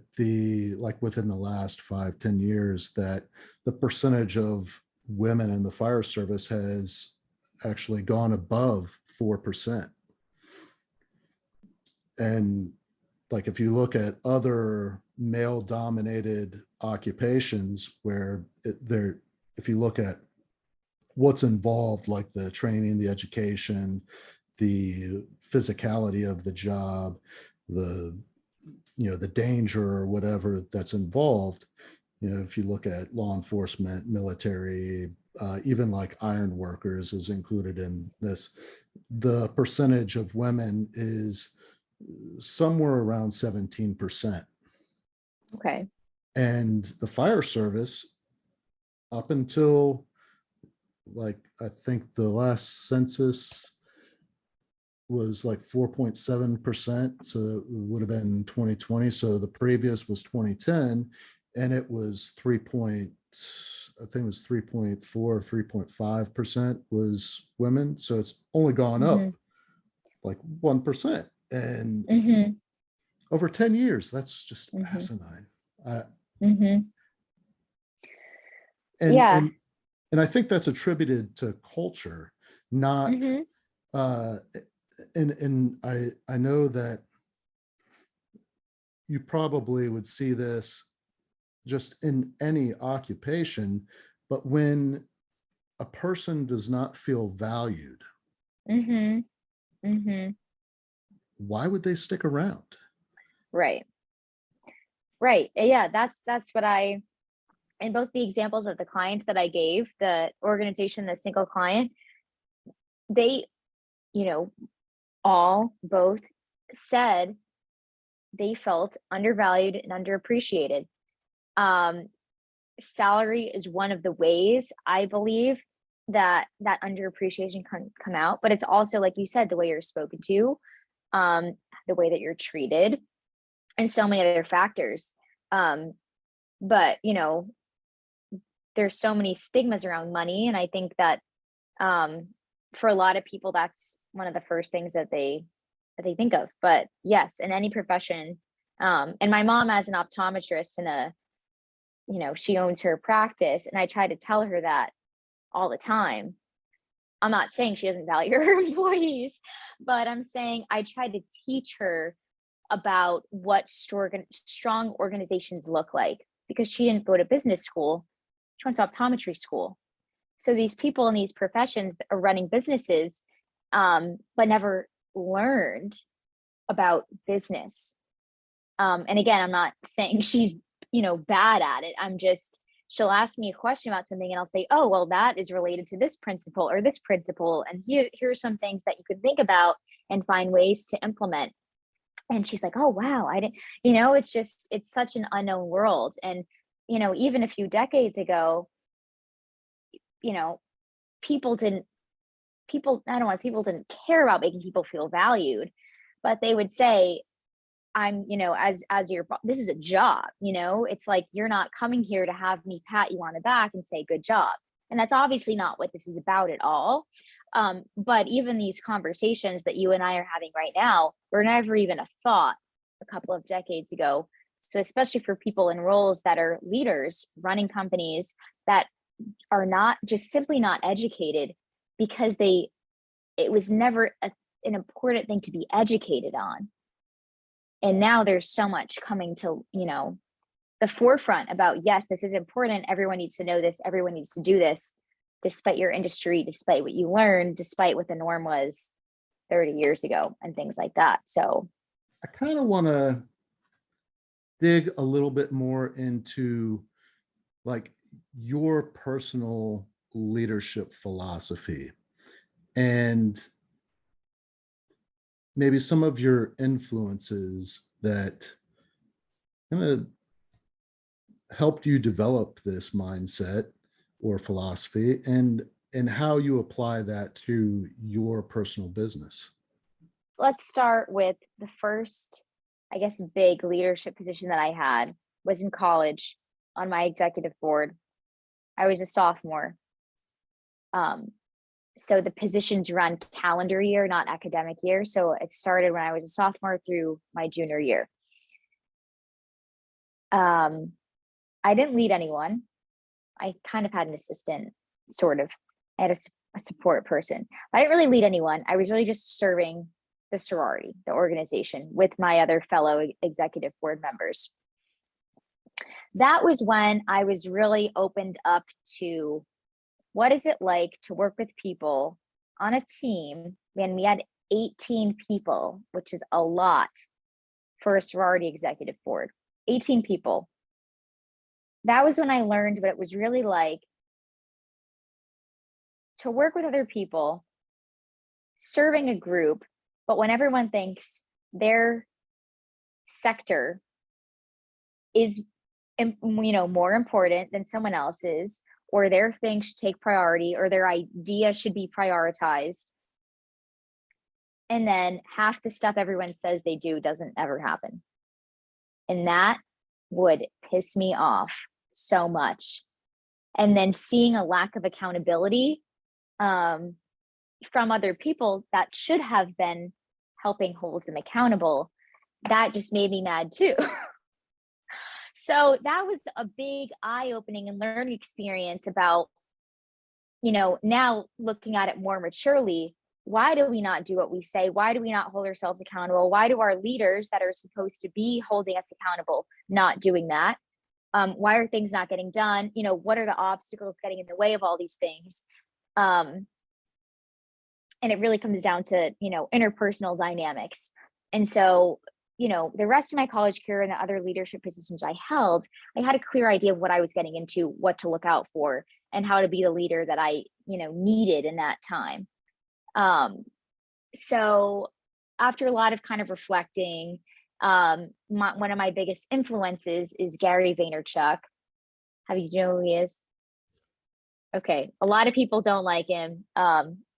within the last 5-10 years, that the percentage of women in the fire service has actually gone above 4%. And like, if you look at other male dominated occupations where if you look at what's involved, like the training, the education, the physicality of the job, the the danger or whatever that's involved, if you look at law enforcement, military, even like iron workers is included in this, the percentage of women is somewhere around 17%. Okay. And the fire service, up until, like, I think the last census was like 4.7%. So it would have been 2020. So the previous was 2010, and it was I think it was 3.4, 3.5% was women. So it's only gone Mm-hmm. up like 1%. And Mm-hmm. over 10 years, that's just Mm-hmm. asinine. Uh, Mm-hmm. and Yeah. and and I think that's attributed to culture, not Mm-hmm. uh, and I know that you probably would see this just in any occupation, but when a person does not feel valued, Mm-hmm. Mm-hmm. why would they stick around? Right. Right. Yeah, that's what I, in both the examples of the clients that I gave, the organization, the single client, they, you know, all both said they felt undervalued and underappreciated. Um, Salary is one of the ways I believe that that underappreciation can come out, but it's also, like you said, the way you're spoken to, um, the way that you're treated, and so many other factors. Um, but there's so many stigmas around money, and I think that um, for a lot of people, that's one of the first things that they think of. But yes, in any profession, and my mom, as an optometrist, and she owns her practice, and I try to tell her that all the time. I'm not saying she doesn't value her employees, but I'm saying I try to teach her about what strong organizations look like, because she didn't go to business school. She went to optometry school. So these people in these professions that are running businesses, but never learned about business. And again, I'm not saying she's, bad at it. She'll ask me a question about something, and I'll say, oh, well, that is related to this principle or this principle. And here are some things that you could think about and find ways to implement. And she's like, oh, wow, I didn't, it's just, it's such an unknown world. And, even a few decades ago, you know, people didn't, I don't want to say people didn't care about making people feel valued, but they would say, I'm, as your, this is a job, it's like, you're not coming here to have me pat you on the back and say, good job. And that's obviously not what this is about at all. But even these conversations that you and I are having right now were never even a thought a couple of decades ago. So, especially for people in roles that are leaders running companies that are not just simply not educated because it was never an important thing to be educated on. And now there's so much coming to, the forefront about, yes, this is important. Everyone needs to know this. Everyone needs to do this, despite your industry, despite what you learned, despite what the norm was 30 years ago and things like that. So I kind of want to dig a little bit more into like your personal leadership philosophy and maybe some of your influences that kind of helped you develop this mindset or philosophy, and how you apply that to your personal business. let's start with the first, I guess, big leadership position that I had was in college on my executive board. I was a sophomore. Um, so the positions run calendar year, not academic year. So it started when I was a sophomore through my junior year. Um, I didn't lead anyone. I kind of had an assistant, sort of. I had a support person. But I didn't really lead anyone. I was really just serving the sorority, the organization, with my other fellow executive board members. That was when I was really opened up to what is it like to work with people on a team. And we had 18 people, which is a lot for a sorority executive board. 18 people. That was when I learned what it was really like to work with other people, serving a group, but when everyone thinks their sector is, more important than someone else's, or their thing should take priority, or their idea should be prioritized, and then half the stuff everyone says they do doesn't ever happen. And that would piss me off so much. And then seeing a lack of accountability from other people that should have been helping hold them accountable, that just made me mad too. So that was a big eye-opening and learning experience about, now looking at it more maturely, why do we not do what we say? Why do we not hold ourselves accountable? Why do our leaders that are supposed to be holding us accountable not doing that? Why are things not getting done? What are the obstacles getting in the way of all these things? And it really comes down to, interpersonal dynamics. And so, the rest of my college career and the other leadership positions I held, I had a clear idea of what I was getting into, what to look out for, and how to be the leader that I, needed in that time. So after a lot of kind of reflecting, one of my biggest influences is Gary Vaynerchuk. Have you know who he is? Okay, a lot of people don't like him.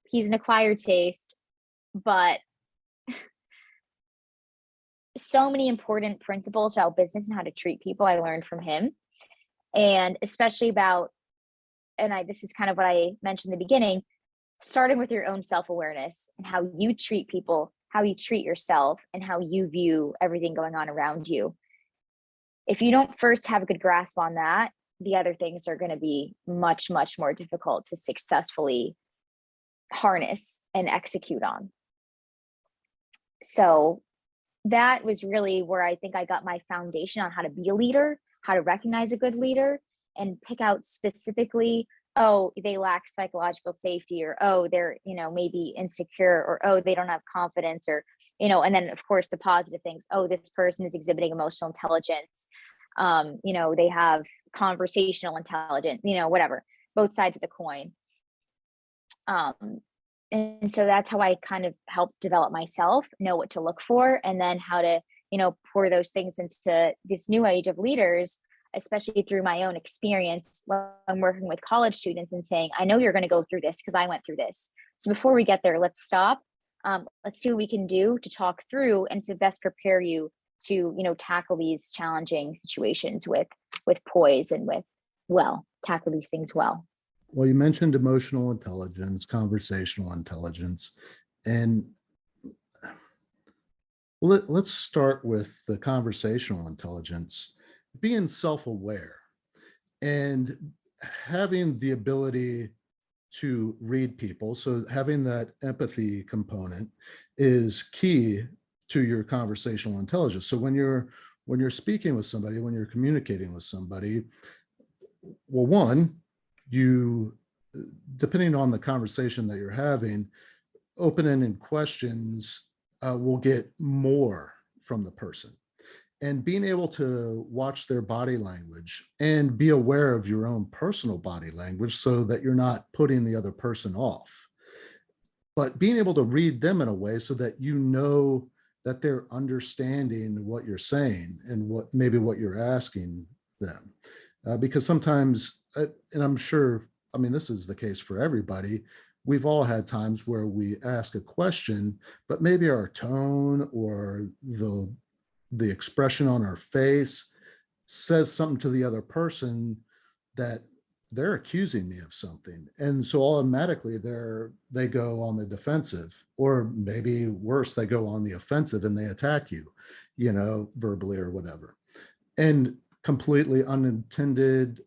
He's an acquired taste, but so many important principles about business and how to treat people I learned from him, and especially about, this is kind of what I mentioned in the beginning, starting with your own self-awareness and how you treat people, how you treat yourself, and how you view everything going on around you. If you don't first have a good grasp on that, the other things are going to be much, much more difficult to successfully harness and execute on. So that was really where I think I got my foundation on how to be a leader, how to recognize a good leader, and pick out specifically, oh, they lack psychological safety, or oh, they're, maybe insecure, or oh, they don't have confidence, or, and then of course the positive things, oh, this person is exhibiting emotional intelligence, they have conversational intelligence, whatever, both sides of the coin. and so that's how I kind of helped develop myself, know what to look for, and then how to, pour those things into this new age of leaders, especially through my own experience when I'm working with college students and saying, I know you're going to go through this because I went through this. So before we get there, let's stop. Let's see what we can do to talk through and to best prepare you to, tackle these challenging situations with poise and tackle these things well. Well, you mentioned emotional intelligence, conversational intelligence, and let's start with the conversational intelligence, being self-aware and having the ability to read people. So having that empathy component is key to your conversational intelligence. So when you're speaking with somebody, when you're communicating with somebody, well, one, you, depending on the conversation that you're having, open-ended questions will get more from the person. And being able to watch their body language and be aware of your own personal body language so that you're not putting the other person off. But being able to read them in a way so that you know that they're understanding what you're saying and what you're asking them. Because sometimes, and I'm sure, I mean, this is the case for everybody, we've all had times where we ask a question, but maybe our tone or the expression on our face says something to the other person that they're accusing me of something. And so automatically they go on the defensive, or maybe worse, they go on the offensive and they attack you, verbally or whatever. And completely unintended,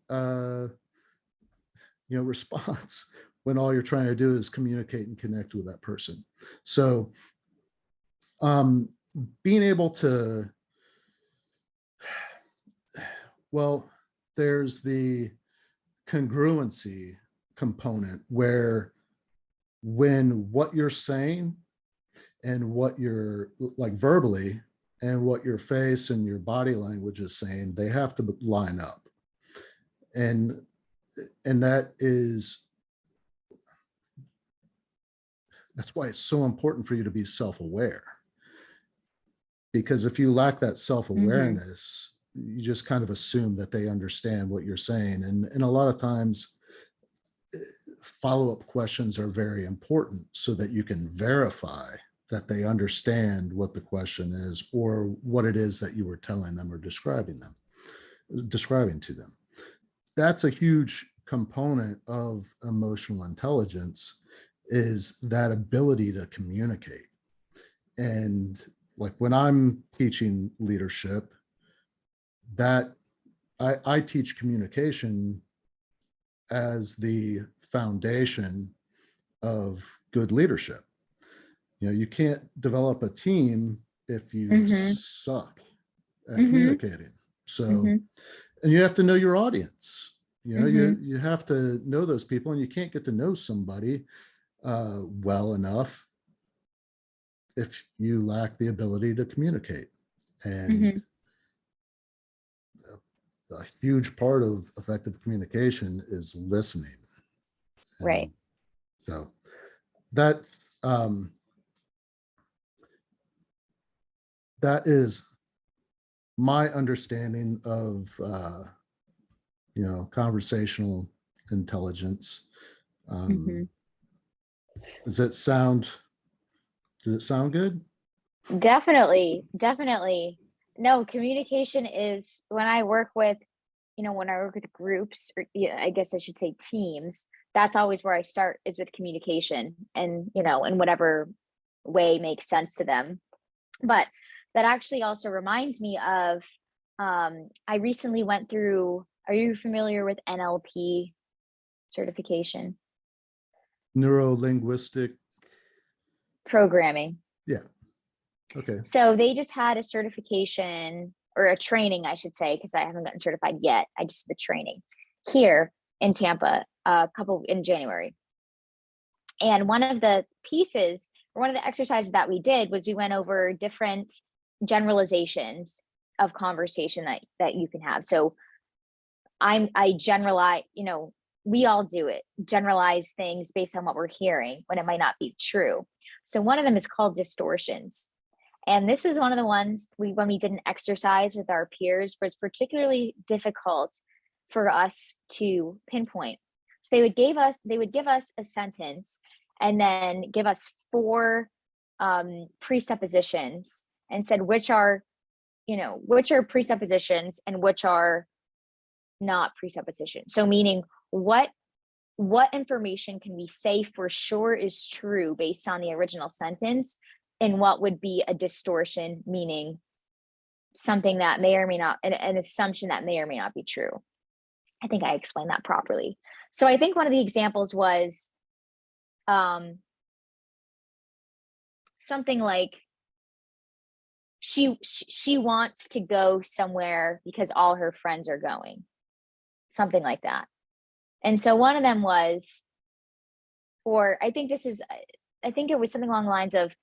response when all you're trying to do is communicate and connect with that person. So, being able to, well, there's the congruency component where when what you're saying and what you're like verbally and what your face and your body language is saying, they have to line up. And that's why it's so important for you to be self-aware. Because if you lack that self-awareness, you just kind of assume that they understand what you're saying. And a lot of times follow-up questions are very important so that you can verify that they understand what the question is or what it is that you were telling them or describing to them. That's a huge component of emotional intelligence, is that ability to communicate. And like when I'm teaching leadership, that I teach communication as the foundation of good leadership. You can't develop a team if you suck at communicating. So, and you have to know your audience. You have to know those people, and you can't get to know somebody well enough if you lack the ability to communicate. And a huge part of effective communication is listening. And right. So that that is my understanding of conversational intelligence. Does it sound good? Definitely. No, communication is when I work with groups, or I guess I should say teams, that's always where I start, is with communication, and in whatever way makes sense to them. But that actually also reminds me of, I recently went through, are you familiar with NLP certification? Neuro-linguistic Programming. Yeah. Okay. So they just had a certification, or a training, I should say, because I haven't gotten certified yet. I just did the training here in Tampa, in January. And one of the pieces, or one of the exercises that we did, was we went over different generalizations of conversation that you can have. So I generalize, we all do it, generalize things based on what we're hearing when it might not be true. So one of them is called distortions. And this was one of the ones when we did an exercise with our peers was particularly difficult for us to pinpoint. So they would give us a sentence and then give us four presuppositions and said which are presuppositions and which are not presuppositions. So meaning what information can we say for sure is true based on the original sentence, and what would be a distortion, meaning something that may or may not, an assumption that may or may not be true. I think I explained that properly. So I think one of the examples was something like she wants to go somewhere because all her friends are going, something like that. And so one of them was, or I think it was something along the lines of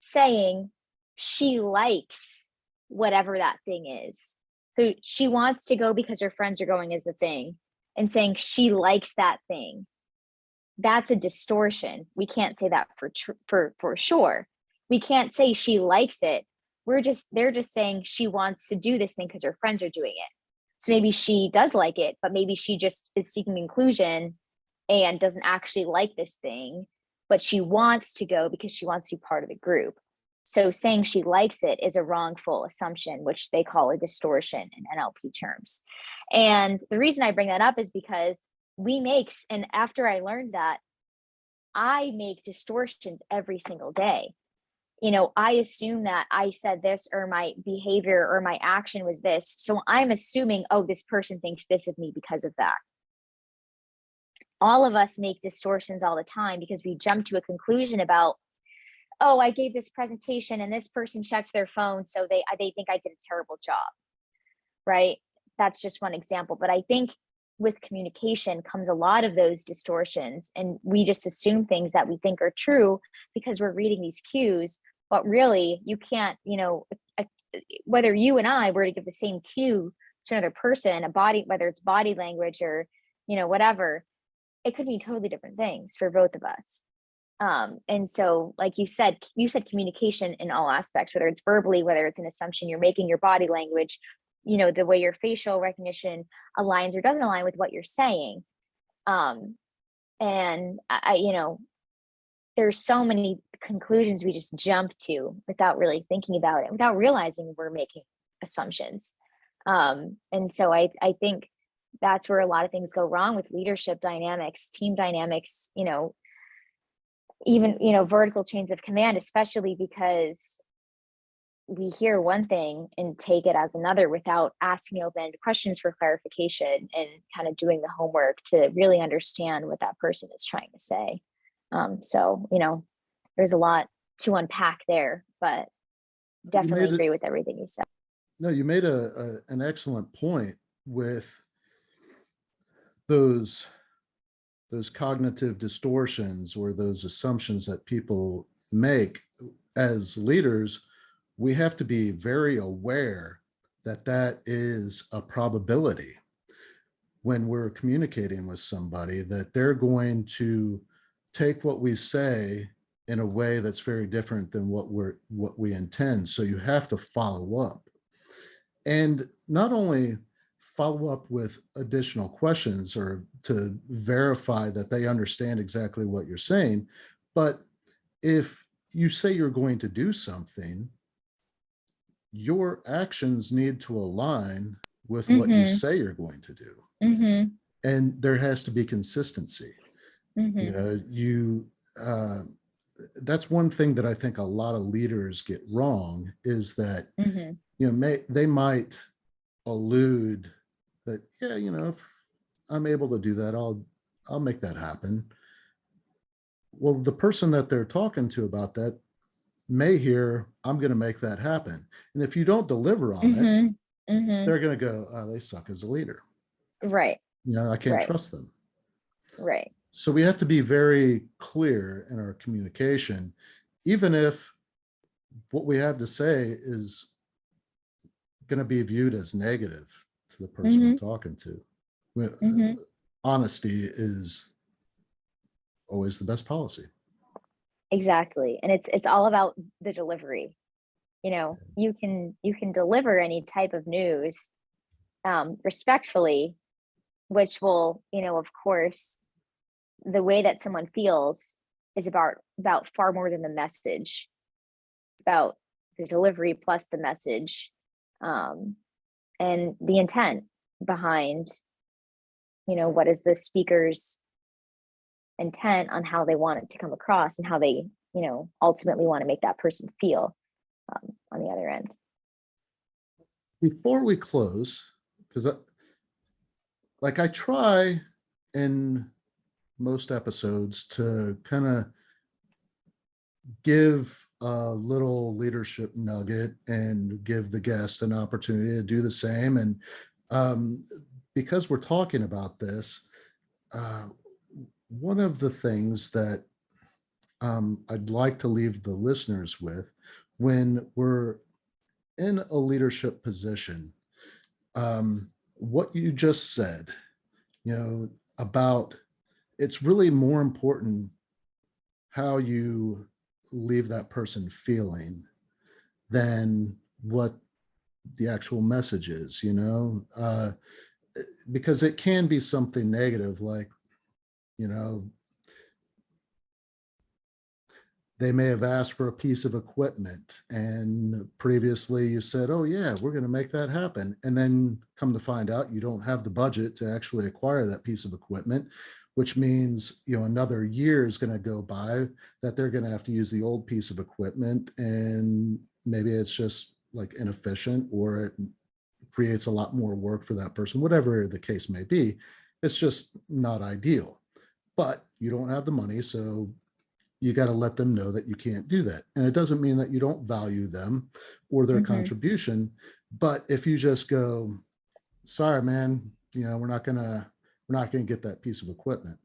saying she likes whatever that thing is. So she wants to go because her friends are going is the thing, and saying she likes that thing. That's a distortion. We can't say that for sure. We can't say she likes it. They're just saying she wants to do this thing because her friends are doing it. So maybe she does like it, but maybe she just is seeking inclusion and doesn't actually like this thing, but she wants to go because she wants to be part of the group. So saying she likes it is a wrongful assumption, which they call a distortion in NLP terms. And the reason I bring that up is because and after I learned that, I make distortions every single day. I assume that I said this, or my behavior or my action was this. So I'm assuming, oh, this person thinks this of me because of that. All of us make distortions all the time because we jump to a conclusion about, oh, I gave this presentation and this person checked their phone, so they think I did a terrible job, right? That's just one example. But I think with communication comes a lot of those distortions, and we just assume things that we think are true because we're reading these cues, but really you can't, whether you and I were to give the same cue to another person, whether it's body language or, whatever, it could be totally different things for both of us. And so, like you said communication in all aspects, whether it's verbally, whether it's an assumption you're making, your body language, the way your facial recognition aligns or doesn't align with what you're saying. And there's so many conclusions we just jump to without really thinking about it, without realizing we're making assumptions. And so I think that's where a lot of things go wrong with leadership dynamics, team dynamics, even, vertical chains of command, especially because we hear one thing and take it as another without asking open-ended questions for clarification and kind of doing the homework to really understand what that person is trying to say. So, there's a lot to unpack there, but definitely agree with everything you said. No, you made an excellent point with those cognitive distortions or those assumptions that people make. As leaders, we have to be very aware that that is a probability when we're communicating with somebody, that they're going to take what we say in a way that's very different than what we intend. So you have to follow up, and not only follow up with additional questions or to verify that they understand exactly what you're saying, but if you say you're going to do something, your actions need to align with what you say you're going to do. And there has to be consistency. That's one thing that I think a lot of leaders get wrong, is that they might allude that, if I'm able to do that, I'll make that happen. Well, the person that they're talking to about that may hear, I'm going to make that happen. And if you don't deliver on it, they're going to go, oh, they suck as a leader. Right. I can't trust them. Right. So we have to be very clear in our communication, even if what we have to say is going to be viewed as negative to the person we're talking to. honesty is always the best policy. Exactly. And it's all about the delivery. You know, you can deliver any type of news respectfully, which will, of course, the way that someone feels is about far more than the message. It's about the delivery plus the message, um, and the intent behind, what is the speaker's intent on how they want it to come across and how they, ultimately want to make that person feel on the other end. Before we close, because I try in most episodes to kind of give a little leadership nugget and give the guest an opportunity to do the same. And because we're talking about this, one of the things that I'd like to leave the listeners with when we're in a leadership position, what you just said, about it's really more important how you leave that person feeling than what the actual message is, because it can be something negative, like, you know, they may have asked for a piece of equipment and previously you said, oh yeah, we're going to make that happen. And then come to find out you don't have the budget to actually acquire that piece of equipment, which means, another year is going to go by that they're going to have to use the old piece of equipment. And maybe it's just like inefficient, or it creates a lot more work for that person, whatever the case may be. It's just not ideal, but you don't have the money. So you got to let them know that you can't do that. And it doesn't mean that you don't value them or their contribution. But if you just go, sorry, man, we're not gonna get that piece of equipment,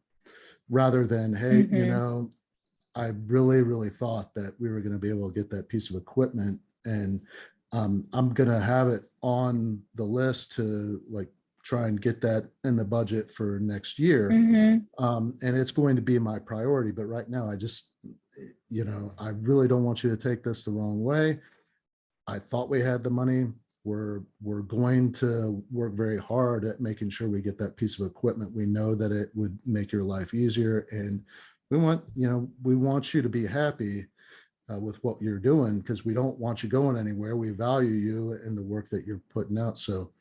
rather than, hey, I really, really thought that we were going to be able to get that piece of equipment, and I'm going to have it on the list to try and get that in the budget for next year. And it's going to be my priority. But right now, I just, I really don't want you to take this the wrong way. I thought we had the money. We're going to work very hard at making sure we get that piece of equipment. We know that it would make your life easier, and we want you to be happy with what you're doing, because we don't want you going anywhere. We value you and the work that you're putting out. So,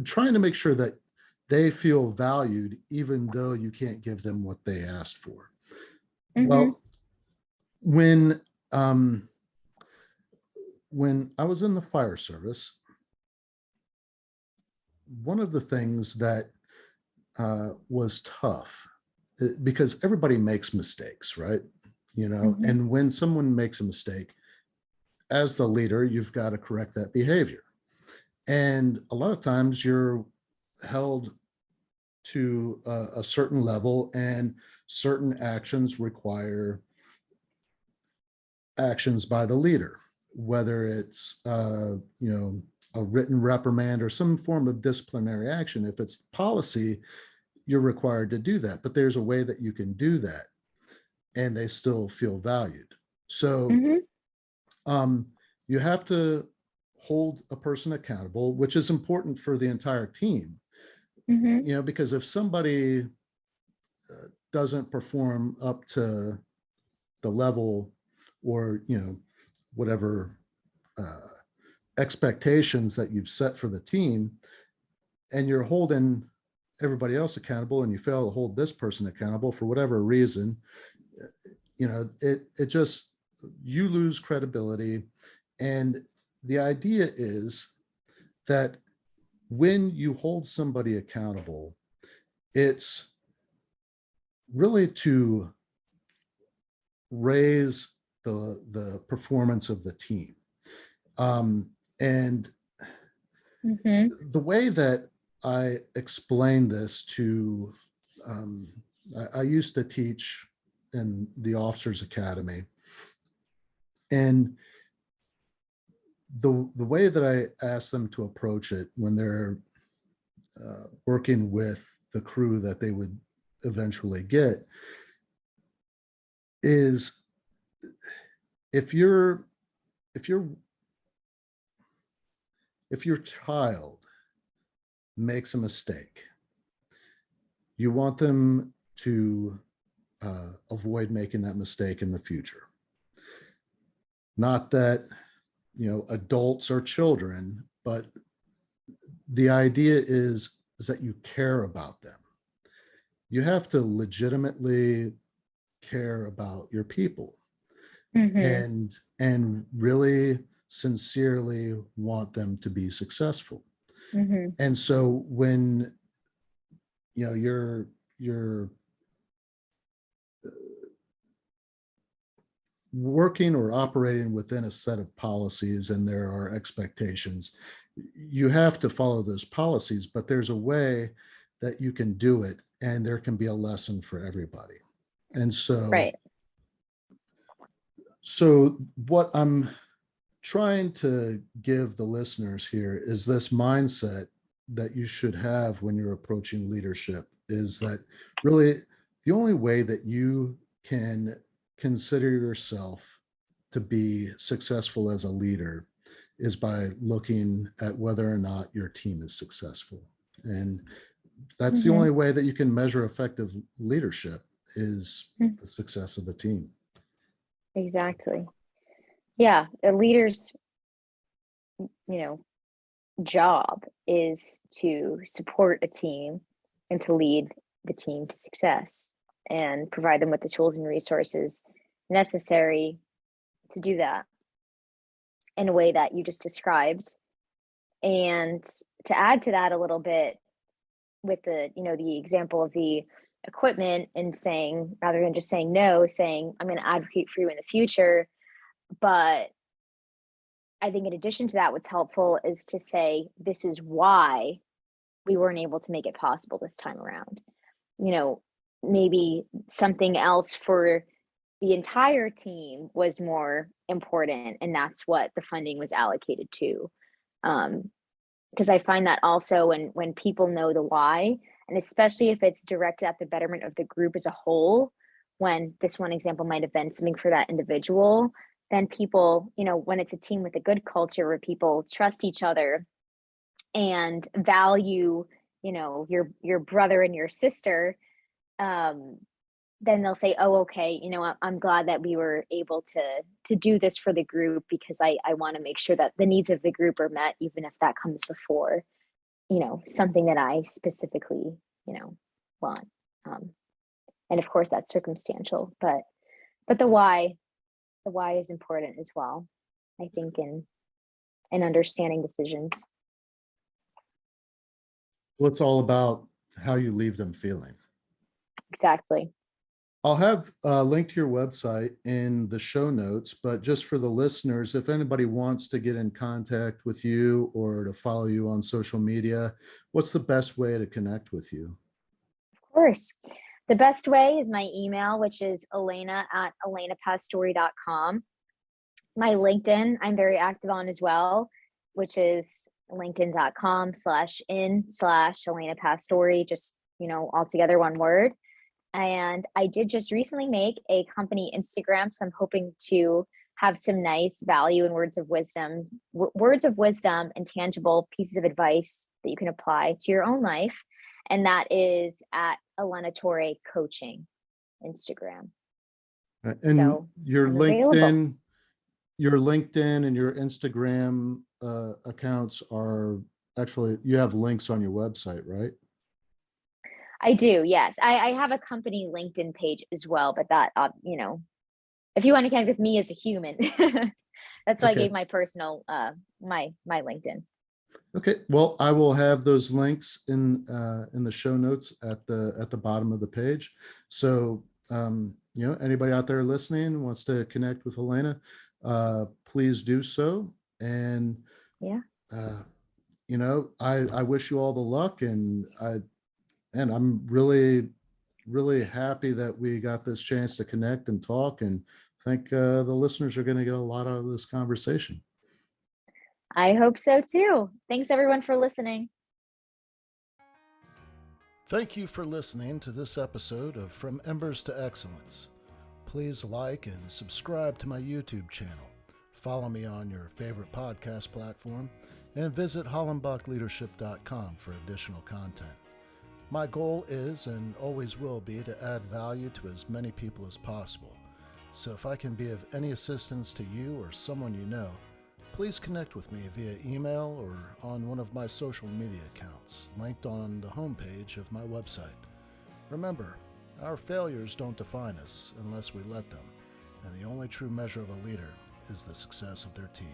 trying to make sure that they feel valued, even though you can't give them what they asked for. Well, when I was in the fire service, one of the things that was tough, because everybody makes mistakes, right? And when someone makes a mistake, as the leader, you've got to correct that behavior. And a lot of times you're held to a certain level, and certain actions require actions by the leader, whether it's a written reprimand or some form of disciplinary action. If it's policy, you're required to do that, but there's a way that you can do that and they still feel valued. So you have to hold a person accountable, which is important for the entire team. Because if somebody doesn't perform up to the level, or whatever expectations that you've set for the team, and you're holding everybody else accountable, and you fail to hold this person accountable for whatever reason, it just, you lose credibility. And the idea is that when you hold somebody accountable, it's really to raise the performance of the team. And the way that I explain this to, I used to teach in the Officers Academy, and the way that I ask them to approach it when they're working with the crew that they would eventually get, is if your if your if your child makes a mistake, you want them to avoid making that mistake in the future. Not that, adults are children, but the idea is that you care about them. You have to legitimately care about your people, Mm-hmm. and really sincerely want them to be successful. Mm-hmm. And so when you're working or operating within a set of policies and there are expectations, you have to follow those policies, but there's a way that you can do it and there can be a lesson for everybody. And so Right. what I'm trying to give the listeners here is this mindset that you should have when you're approaching leadership, is that really the only way that you can consider yourself to be successful as a leader is by looking at whether or not your team is successful. And that's the Mm-hmm. only way that you can measure effective leadership, is the success of the team. Exactly. Yeah, a leader's, you know, job is to support a team and to lead the team to success and provide them with the tools and resources necessary to do that in a way that you just described. And to add to that a little bit with the example of the equipment, and saying, rather than just saying no, saying, I'm going to advocate for you in the future. But I think in addition to that, what's helpful is to say, this is why we weren't able to make it possible this time around. You know, maybe something else for the entire team was more important, and that's what the funding was allocated to. Because I find that also when people know the why, and especially if it's directed at the betterment of the group as a whole, when this one example might have been something for that individual, then people, when it's a team with a good culture where people trust each other and value, your brother and your sister, um, then they'll say, oh, okay, I'm glad that we were able to do this for the group, because I want to make sure that the needs of the group are met, even if that comes before, something that I specifically, want. Um, and of course that's circumstantial, but the why is important as well, I think, in understanding decisions. Well, it's all about how you leave them feeling. Exactly. I'll have a link to your website in the show notes, but just for the listeners, if anybody wants to get in contact with you or to follow you on social media, what's the best way to connect with you? Of course. The best way is my email, which is elena@elenapastore.com. My LinkedIn, I'm very active on as well, which is linkedin.com/in/Elena Pastore, just, all together one word. And I did just recently make a company Instagram, so I'm hoping to have some nice value and words of wisdom and tangible pieces of advice that you can apply to your own life. And that is at Elena Torre Coaching Instagram. And So I'm available. your LinkedIn and your Instagram accounts are actually, you have links on your website, right? I do, yes. I have a company LinkedIn page as well, but that, if you want to connect with me as a human, that's why I Okay. gave my personal, my LinkedIn. Okay. Well, I will have those links in the show notes at the bottom of the page. So anybody out there listening wants to connect with Elena, please do so. And Yeah. I wish you all the luck, and I'm really, really happy that we got this chance to connect and talk, and I think the listeners are going to get a lot out of this conversation. I hope so too. Thanks everyone for listening. Thank you for listening to this episode of From Embers to Excellence. Please like and subscribe to my YouTube channel. Follow me on your favorite podcast platform and visit hollenbachleadership.com for additional content. My goal is and always will be to add value to as many people as possible. So if I can be of any assistance to you or someone you know, please connect with me via email or on one of my social media accounts, linked on the homepage of my website. Remember, our failures don't define us unless we let them, and the only true measure of a leader is the success of their team.